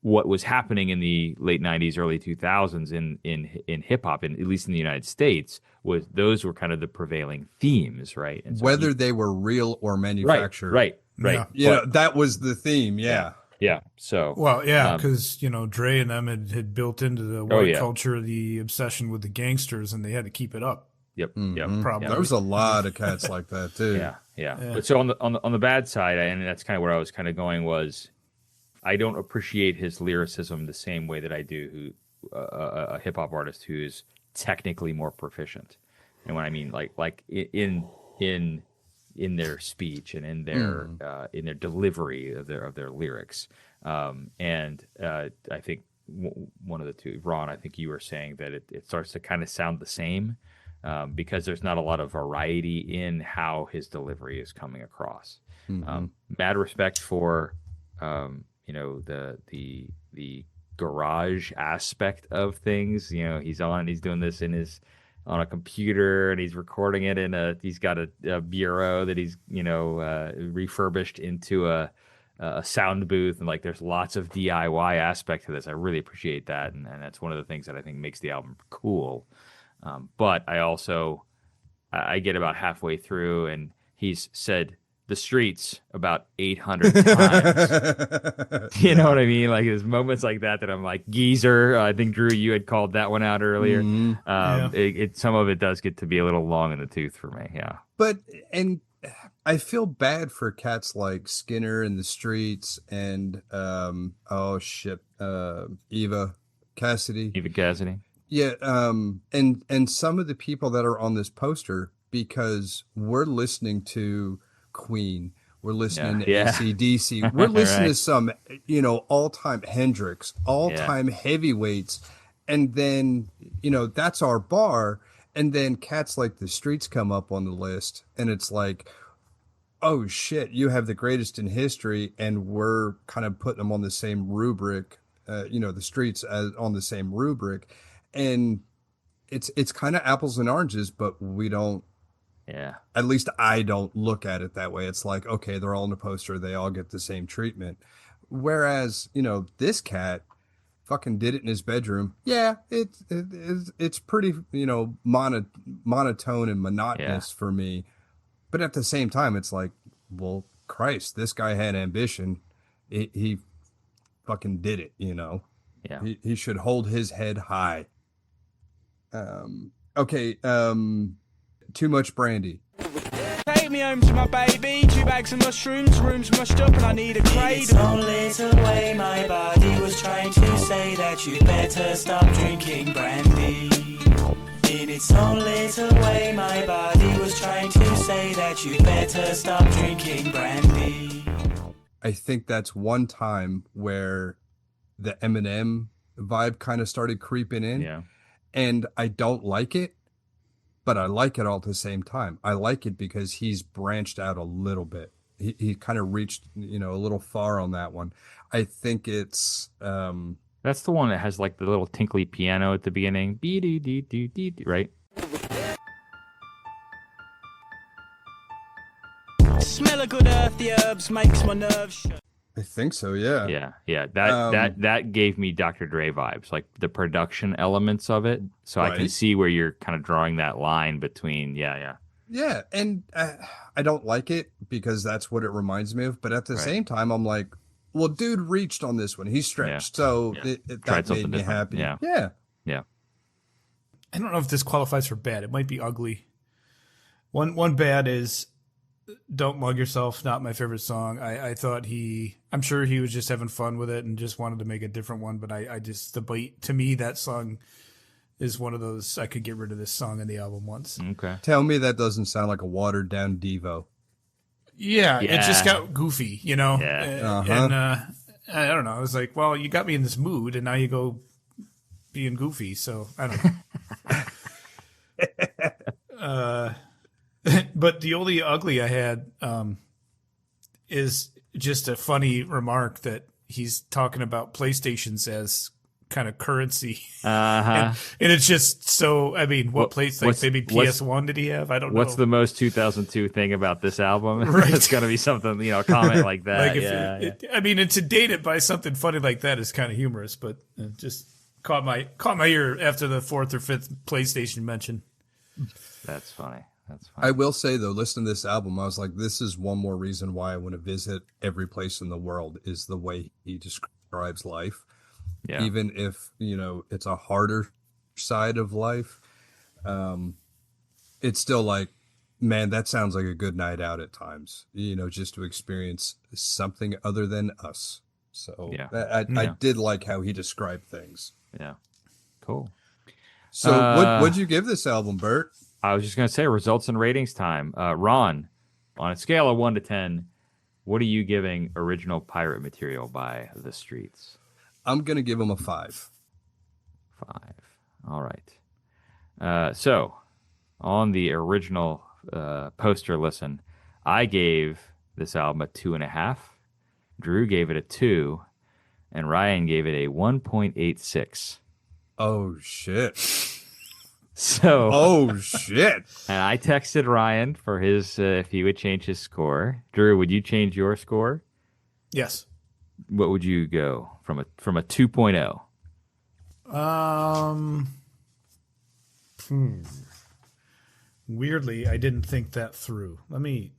A: what was happening in the late 90s, early 2000s in hip hop, and at least in the United States, was those were kind of the prevailing themes, right? And so
B: Whether they were real or manufactured.
A: Right.
D: Yeah.
B: You know, that was the theme. Yeah.
A: Yeah. So,
D: Well, yeah, because Dre and them had built into the white
A: yeah.
D: culture the obsession with the gangsters, and they had to keep it up.
A: Yep.
D: Probably.
B: There was a lot of cats like that too.
A: Yeah. But so on the bad side, and that's kind of where I was kind of going, was I don't appreciate his lyricism the same way that I do a hip hop artist who is technically more proficient. And when I mean like in their speech and in their delivery of their lyrics. And I think one of the two, Ron, I think you were saying that it starts to kind of sound the same. Because there's not a lot of variety in how his delivery is coming across. Mad respect for the garage aspect of things. He's doing this on a computer, and he's recording it he's got a bureau that he's refurbished into a sound booth, and like there's lots of DIY aspect to this. I really appreciate that, and that's one of the things that I think makes the album cool. But I get about halfway through, and he's said the streets about 800 times. You know what I mean? Like there's moments like that I'm like, geezer. I think Drew, you had called that one out earlier. Some of it does get to be a little long in the tooth for me. Yeah.
B: But I feel bad for cats like Skinner in the Streets and Eva Cassidy. Yeah, and some of the people that are on this poster, because we're listening to Queen, we're listening to AC/DC, we're listening to some, all-time Hendrix, all-time heavyweights, and then, that's our bar, and then cats like the Streets come up on the list, and it's like, oh shit, you have the greatest in history, and we're kind of putting them on the same rubric, the Streets on the same rubric. And it's kind of apples and oranges, but we don't. Yeah. At least I don't look at it that way. It's like, okay, they're all in the poster, they all get the same treatment. Whereas, this cat fucking did it in his bedroom. Yeah, it's pretty, monotone and monotonous for me. But at the same time, it's like, well, Christ, this guy had ambition. He fucking did it, Yeah. He should hold his head high. Too much brandy.
L: Take me home to my baby, 2 bags of mushrooms, rooms mushed up, and I need a cradle.
H: In its own little way, my body was trying to say that you better stop drinking brandy. In its own little way, my body was trying to say that you better stop drinking brandy.
B: I think that's one time where the Eminem vibe kind of started creeping in.
A: Yeah.
B: And I don't like it, but I like it all at the same time. I like it because he's branched out a little bit. He kind of reached, a little far on that one. I think it's...
A: That's the one that has like the little tinkly piano at the beginning. Right?
L: Smell of good earthy herbs makes my nerves shut.
B: I think so, yeah.
A: Yeah. That gave me Dr. Dre vibes, like the production elements of it. So I can see where you're kind of drawing that line between, Yeah,
B: and I don't like it because that's what it reminds me of. But at the same time, I'm like, well, dude reached on this one. He stretched. So that made me happy.
A: Yeah.
D: I don't know if this qualifies for bad. It might be ugly. One bad is Don't Mug Yourself, not my favorite song. I thought I'm sure he was just having fun with it and just wanted to make a different one. But to me, that song is one of those, I could get rid of this song in the album once.
A: Okay.
B: Tell me that doesn't sound like a watered down Devo.
D: Yeah, it just got goofy,
A: Yeah.
D: And I don't know. I was like, well, you got me in this mood and now you go being goofy. So I don't know. But the only ugly I had is just a funny remark that he's talking about PlayStations as kind of currency.
A: Uh-huh.
D: And it's just so, I mean, what place, like maybe
A: what's-
D: PS1 did he have? I don't know.
A: What's the most 2002 thing about this album?
D: Right.
A: It's going to be something, you know, a comment like that.
D: Like if
A: yeah.
D: I mean, and to date it by something funny like that is kind of humorous, but it just caught my ear after the 4th or 5th PlayStation mention.
A: That's funny. That's funny.
B: I will say though, listening to this album, I was like, this is one more reason why I want to visit every place in the world, is the way he describes life.
A: Yeah.
B: Even if, you know, it's a harder side of life, it's still like, man, that sounds like a good night out at times, you know, just to experience something other than us. So
A: Yeah.
B: I did like how he described things.
A: Yeah. Cool.
B: So what'd you give this album, Bert?
A: I was just going to say results and ratings time. Ron, on a scale of 1 to 10, what are you giving original Pirate Material by The Streets?
B: I'm going to give him a 5.
A: 5. All right. So, on the original poster listen, I gave this album a 2.5. Drew gave it a 2. And Ryan gave it a 1.86.
B: Oh, shit.
A: So.
B: Oh, shit.
A: And I texted Ryan for his, if he would change his score. Drew, would you change your score?
D: Yes.
A: What would you go from a 2.0?
D: Weirdly, I didn't think that through. Let me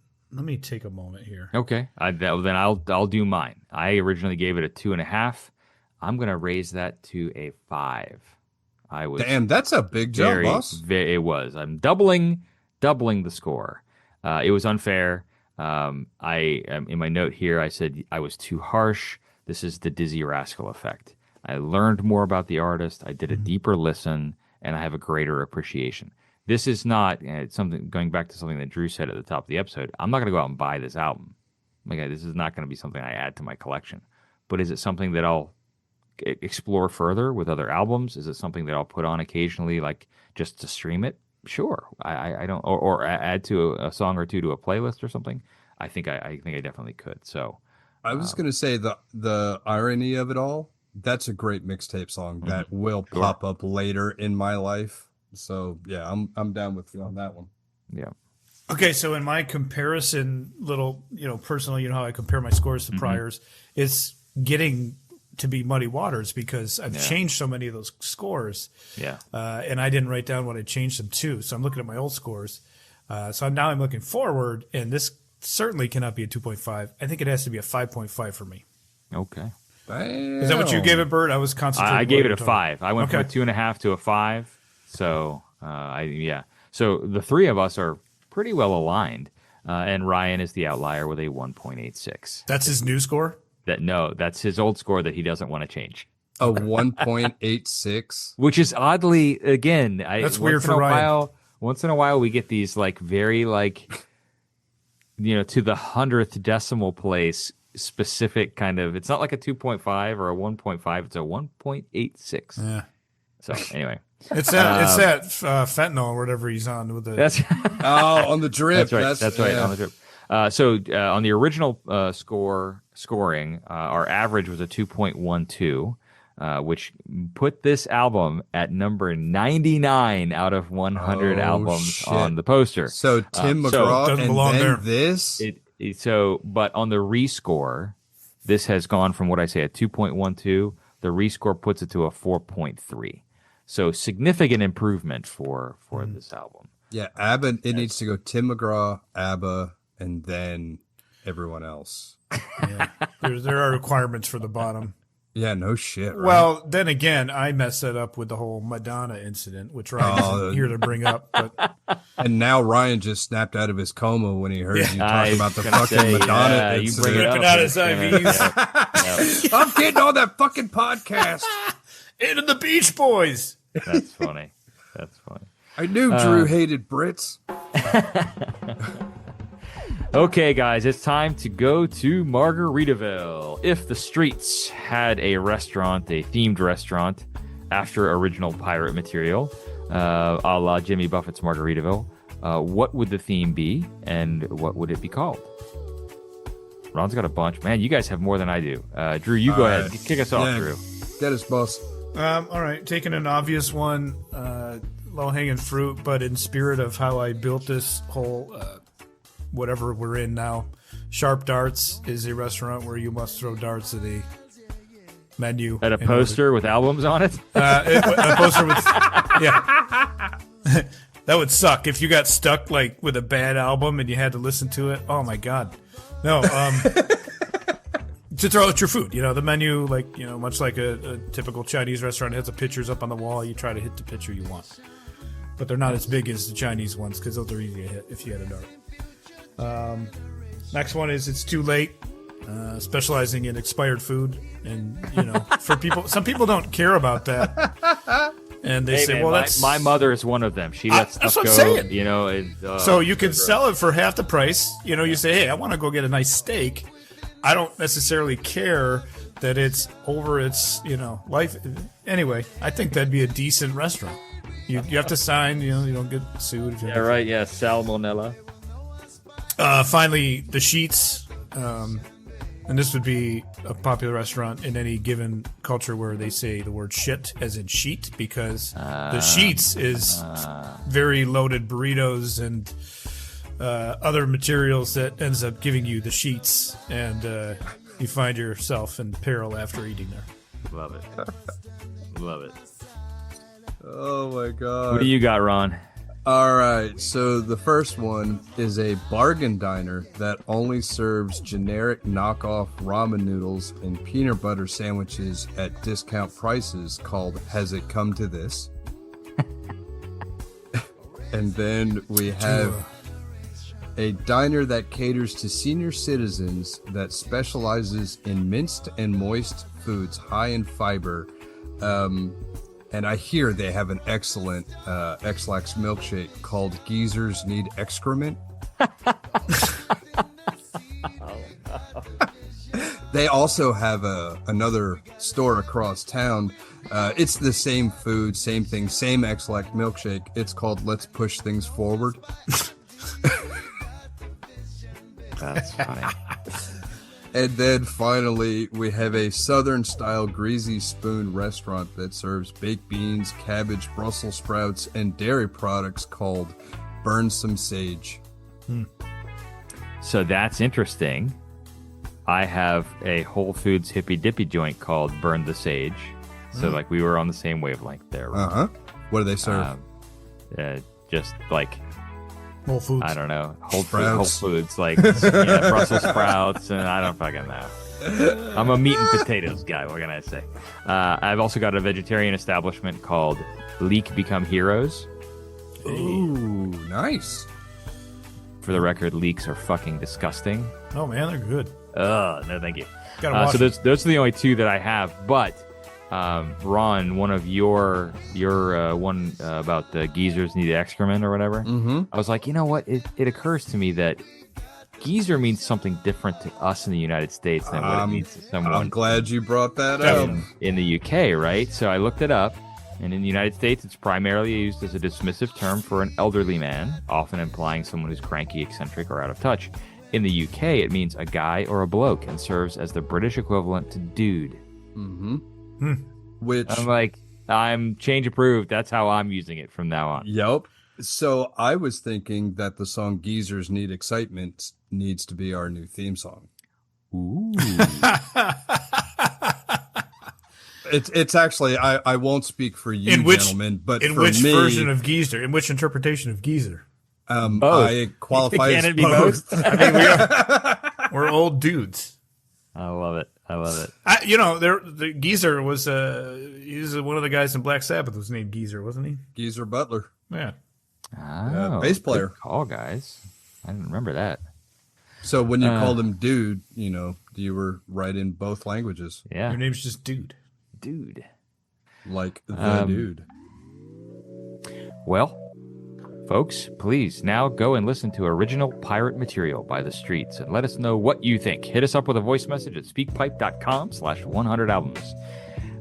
D: take a moment here.
A: Okay. Then I'll do mine. I originally gave it a 2.5. I'm gonna raise that to a 5. I was
B: Damn, that's a big jump, boss.
A: It was. I'm doubling the score. It was unfair. I in my note here, I said I was too harsh. This is the Dizzee Rascal effect. I learned more about the artist. I did a deeper listen, and I have a greater appreciation. This is not something, going back to something that Drew said at the top of the episode. I'm not going to go out and buy this album. Like, this is not going to be something I add to my collection. But is it something that I'll explore further with other albums? Is it something that I'll put on occasionally, like just to stream it? Sure. I don't, or add to a song or two to a playlist or something. I think I definitely could. So
B: I was going to say the irony of it all. That's a great mixtape song that will pop up later in my life. So yeah, I'm down with you on that one.
A: Yeah.
D: Okay, so in my comparison, little, personal, how I compare my scores to priors, it's getting to be muddy waters because I've changed so many of those scores.
A: Yeah.
D: And I didn't write down what I changed them to. So I'm looking at my old scores. So now I'm looking forward, and this certainly cannot be a 2.5. I think it has to be a 5.5 for me.
A: Okay.
B: Damn.
D: Is that what you gave it, Bert? I was concentrating.
A: I gave it a 5. I went from a 2.5 to a 5. So So the three of us are pretty well aligned, and Ryan is the outlier with a 1.86.
D: That's his new score?
A: That's his old score that he doesn't want to change.
B: A 1.86,
A: which is oddly, again,
D: that's weird for Ryan.
A: Once in a while, we get these very to the 100th decimal place specific kind of. It's not like a 2.5 or a 1.5. It's a 1.86.
D: Yeah.
A: So anyway.
D: It's that fentanyl or whatever he's on with the.
A: That's
B: on the drip.
A: That's right on the drip. So on the original scoring, our average was a 2.12, which put this album at number 99 out of 100 albums on the poster.
B: So Tim McGraw
D: doesn't belong there.
B: This.
A: But on the rescore, this has gone from what I say a 2.12. The rescore puts it to a 4.3. So significant improvement for this album.
B: Yeah, ABBA. It needs to go Tim McGraw, ABBA, and then everyone else.
D: Yeah. There are requirements for the bottom.
B: Yeah, no shit. Right?
D: Well, then again, I messed that up with the whole Madonna incident, which Ryan isn't here to bring up. But
B: and now Ryan just snapped out of his coma when he heard you talk about the fucking Madonna
A: you
B: incident.
A: bring it up.
D: Out his IVs.
B: I'm getting on that fucking podcast.
D: Into the Beach Boys.
A: That's funny.
B: I knew Drew hated Brits.
A: Okay, guys, it's time to go to Margaritaville. If the Streets had a restaurant, a themed restaurant, after original Pirate Material, a la Jimmy Buffett's Margaritaville, what would the theme be, and what would it be called? Ron's got a bunch. Man, you guys have more than I do. Drew, you go ahead. Kick us off, Drew.
B: Get us, boss.
D: All right, taking an obvious one, low-hanging fruit, but in spirit of how I built this whole whatever we're in now, Sharp Darts is a restaurant where you must throw darts at a menu.
A: At a poster with albums on it?
D: A poster with... Yeah. That would suck if you got stuck like with a bad album and you had to listen to it. Oh, my God. No, to throw out your food. You know, the menu, like, you know, much like a typical Chinese restaurant, has the pictures up on the wall. You try to hit the picture you want. But they're not as big as the Chinese ones because those are easy to hit if you had a dart. Next one is It's Too Late, specializing in expired food. And, you know, for people, some people don't care about that. And they say,
A: man,
D: well, that's...
A: My mother is one of them. She lets stuff go,
D: that's what I'm saying.
A: you know.
D: So you can sell it for half the price. You know, you say, hey, I want to go get a nice steak. I don't necessarily care that it's over its, you know, life. Anyway, I think that'd be a decent restaurant. You have to sign, you know, you don't get sued. If you
A: Yeah, right, yeah, salmonella.
D: Finally, the Sheets. And this would be a popular restaurant in any given culture where they say the word shit as in sheet, because the Sheets is very loaded burritos and other materials that ends up giving you the sheets, and you find yourself in peril after eating there.
A: Love it. Love it.
B: Oh, my God.
A: What do you got, Ron?
B: All right, so the first one is a bargain diner that only serves generic knockoff ramen noodles and peanut butter sandwiches at discount prices called Has It Come to This? And then we have a diner that caters to senior citizens that specializes in minced and moist foods high in fiber. And I hear they have an excellent X-Lax milkshake called Geezers Need Excrement. They also have another store across town. It's the same food, same thing, same X-Lax milkshake. It's called Let's Push Things Forward.
A: That's funny.
B: And then finally, we have a Southern-style greasy spoon restaurant that serves baked beans, cabbage, Brussels sprouts, and dairy products called Burn Some Sage.
A: So that's interesting. I have a Whole Foods hippy dippy joint called Burn the Sage. So like we were on the same wavelength there. Right?
B: What do they serve?
A: Just like
D: Whole Foods.
A: I don't know. Whole Foods, like Brussels sprouts, and I don't fucking know. I'm a meat and potatoes guy. What can I say? I've also got a vegetarian establishment called Leek Become Heroes.
B: Ooh, nice.
A: For the record, leeks are fucking disgusting.
D: Oh man, they're good.
A: No, thank you.
D: Gotta
A: so those are the only two that I have. But Ron, one of your one about the geezers need excrement or whatever.
B: Mm-hmm.
A: I was like, you know what? It occurs to me that geezer means something different to us in the United States than what it means to someone.
B: I'm glad you brought that up.
A: In the UK, right? So I looked it up, and in the United States, it's primarily used as a dismissive term for an elderly man, often implying someone who's cranky, eccentric, or out of touch. In the UK, it means a guy or a bloke and serves as the British equivalent to dude.
B: Mm-hmm. Which
A: I'm like, I'm change approved. That's how I'm using it from now on.
B: Yep. So I was thinking that the song Geezers Need Excitement needs to be our new theme song.
A: Ooh.
B: It's actually, I won't speak for you, gentlemen, but
D: in
B: for
D: which
B: me,
D: version of geezer? In which interpretation of geezer?
B: I qualify as both.
D: I mean, we're old dudes.
A: I love it.
D: The Geezer was he's one of the guys in Black Sabbath was named Geezer, wasn't he?
B: Geezer Butler.
D: Yeah.
A: Oh,
B: bass player.
A: Good call, guys. I didn't remember that.
B: So when you called him dude, you were right in both languages.
A: Yeah.
D: Your name's just Dude.
A: Dude.
B: Like the dude.
A: Well, folks, please now go and listen to original pirate material by The Streets and let us know what you think. Hit us up with a voice message at speakpipe.com/100albums.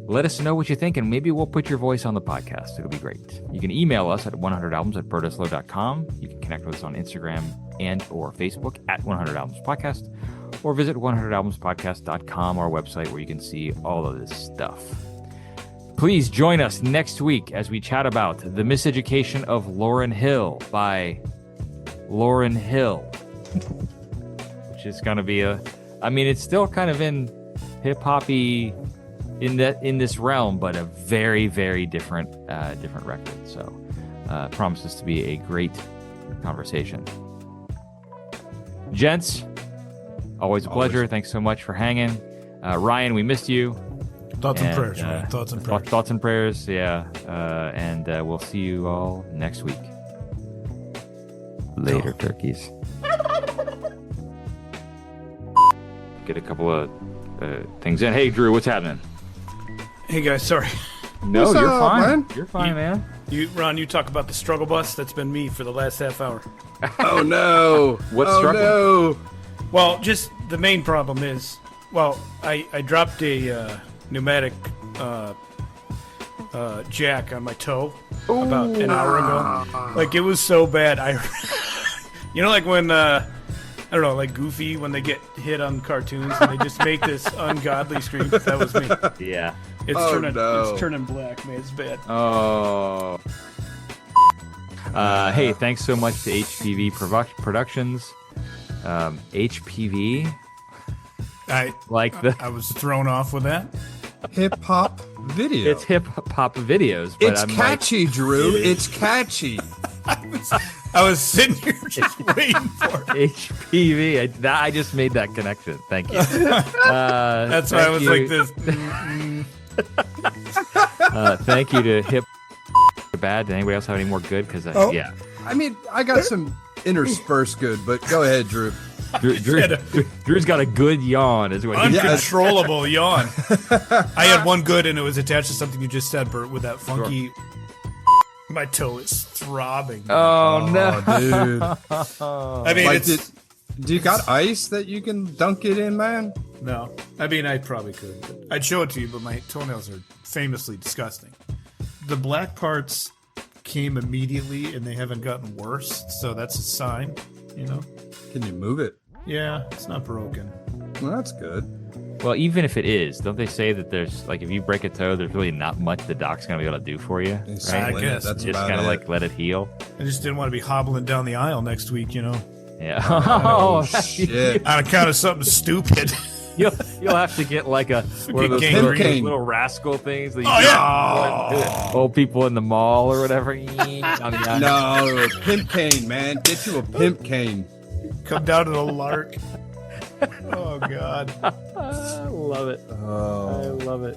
A: Let us know what you think, and maybe we'll put your voice on the podcast. It'll be great. You can email us at 100albums@burdislow.com. You can connect with us on Instagram and or Facebook at 100albums podcast, or visit 100albumspodcast.com, our website, where you can see all of this stuff. Please join us next week as we chat about The Miseducation of Lauryn Hill by Lauryn Hill, which is going to be it's still kind of in hip-hoppy in this realm, but a very, very different record. So promises to be a great conversation. Gents, always a pleasure. Thanks so much for hanging. Ryan, we missed you.
D: Thoughts and prayers, Ryan. Thoughts and prayers.
A: Thoughts and prayers, yeah. And we'll see you all next week. Later, turkeys. Get a couple of things in. Hey, Drew, what's happening?
D: Hey, guys, sorry.
A: No,
B: What's
A: you're
B: up,
A: fine.
B: man?
A: You're fine, man.
D: Ron, you talk about the struggle bus. That's been me for the last half hour.
B: Oh no!
A: What's
B: oh
A: struggling?
B: no!
D: Well, just the main problem is, I dropped a pneumatic jack on my toe about an hour ago. Like, it was so bad. Like when I don't know, like Goofy when they get hit on cartoons and they just make this ungodly scream. That was me.
A: Yeah.
D: It's turning black, man. It's bad.
A: Oh. Hey, thanks so much to HPV Productions. HPV.
D: I was thrown off with that.
B: Hip hop video.
A: It's hip hop videos. But
B: It's catchy, Drew. It's catchy.
D: I was sitting here just waiting for it.
A: HPV. I just made that connection. Thank you.
D: That's why I was like this.
A: Thank you to Hip Bad. Did anybody else have any more good? Because yeah.
B: I mean, I got some interspersed good, but go ahead, Drew.
A: Drew's got a good yawn. Is what
D: uncontrollable yawn. I had one good, and it was attached to something you just said, Bert, with that funky. Sure. My toe is throbbing.
A: Oh no,
B: dude!
D: I mean,
B: do you got ice that you can dunk it in, man?
D: No, I mean I probably could. I'd show it to you, but my toenails are famously disgusting. The black parts came immediately, and they haven't gotten worse, so that's a sign. You know?
B: Can you move it?
D: Yeah, it's not broken.
B: Well, that's good.
A: Well, even if it is, don't they say that there's like if you break a toe, there's really not much the doc's gonna be able to do for you?
D: Right? I guess
B: that's
A: just kind of like let it heal.
D: I just didn't want to be hobbling down the aisle next week, you know.
A: Yeah.
B: Oh shit!
D: On account of something stupid.
A: You'll have to get like one of those little rascal things. That you old people in the mall or whatever.
B: No, pimp cane, man. Get you a pimp cane.
D: Come down to the Lark. Oh God.
A: I love it.
B: Oh.
A: I love it.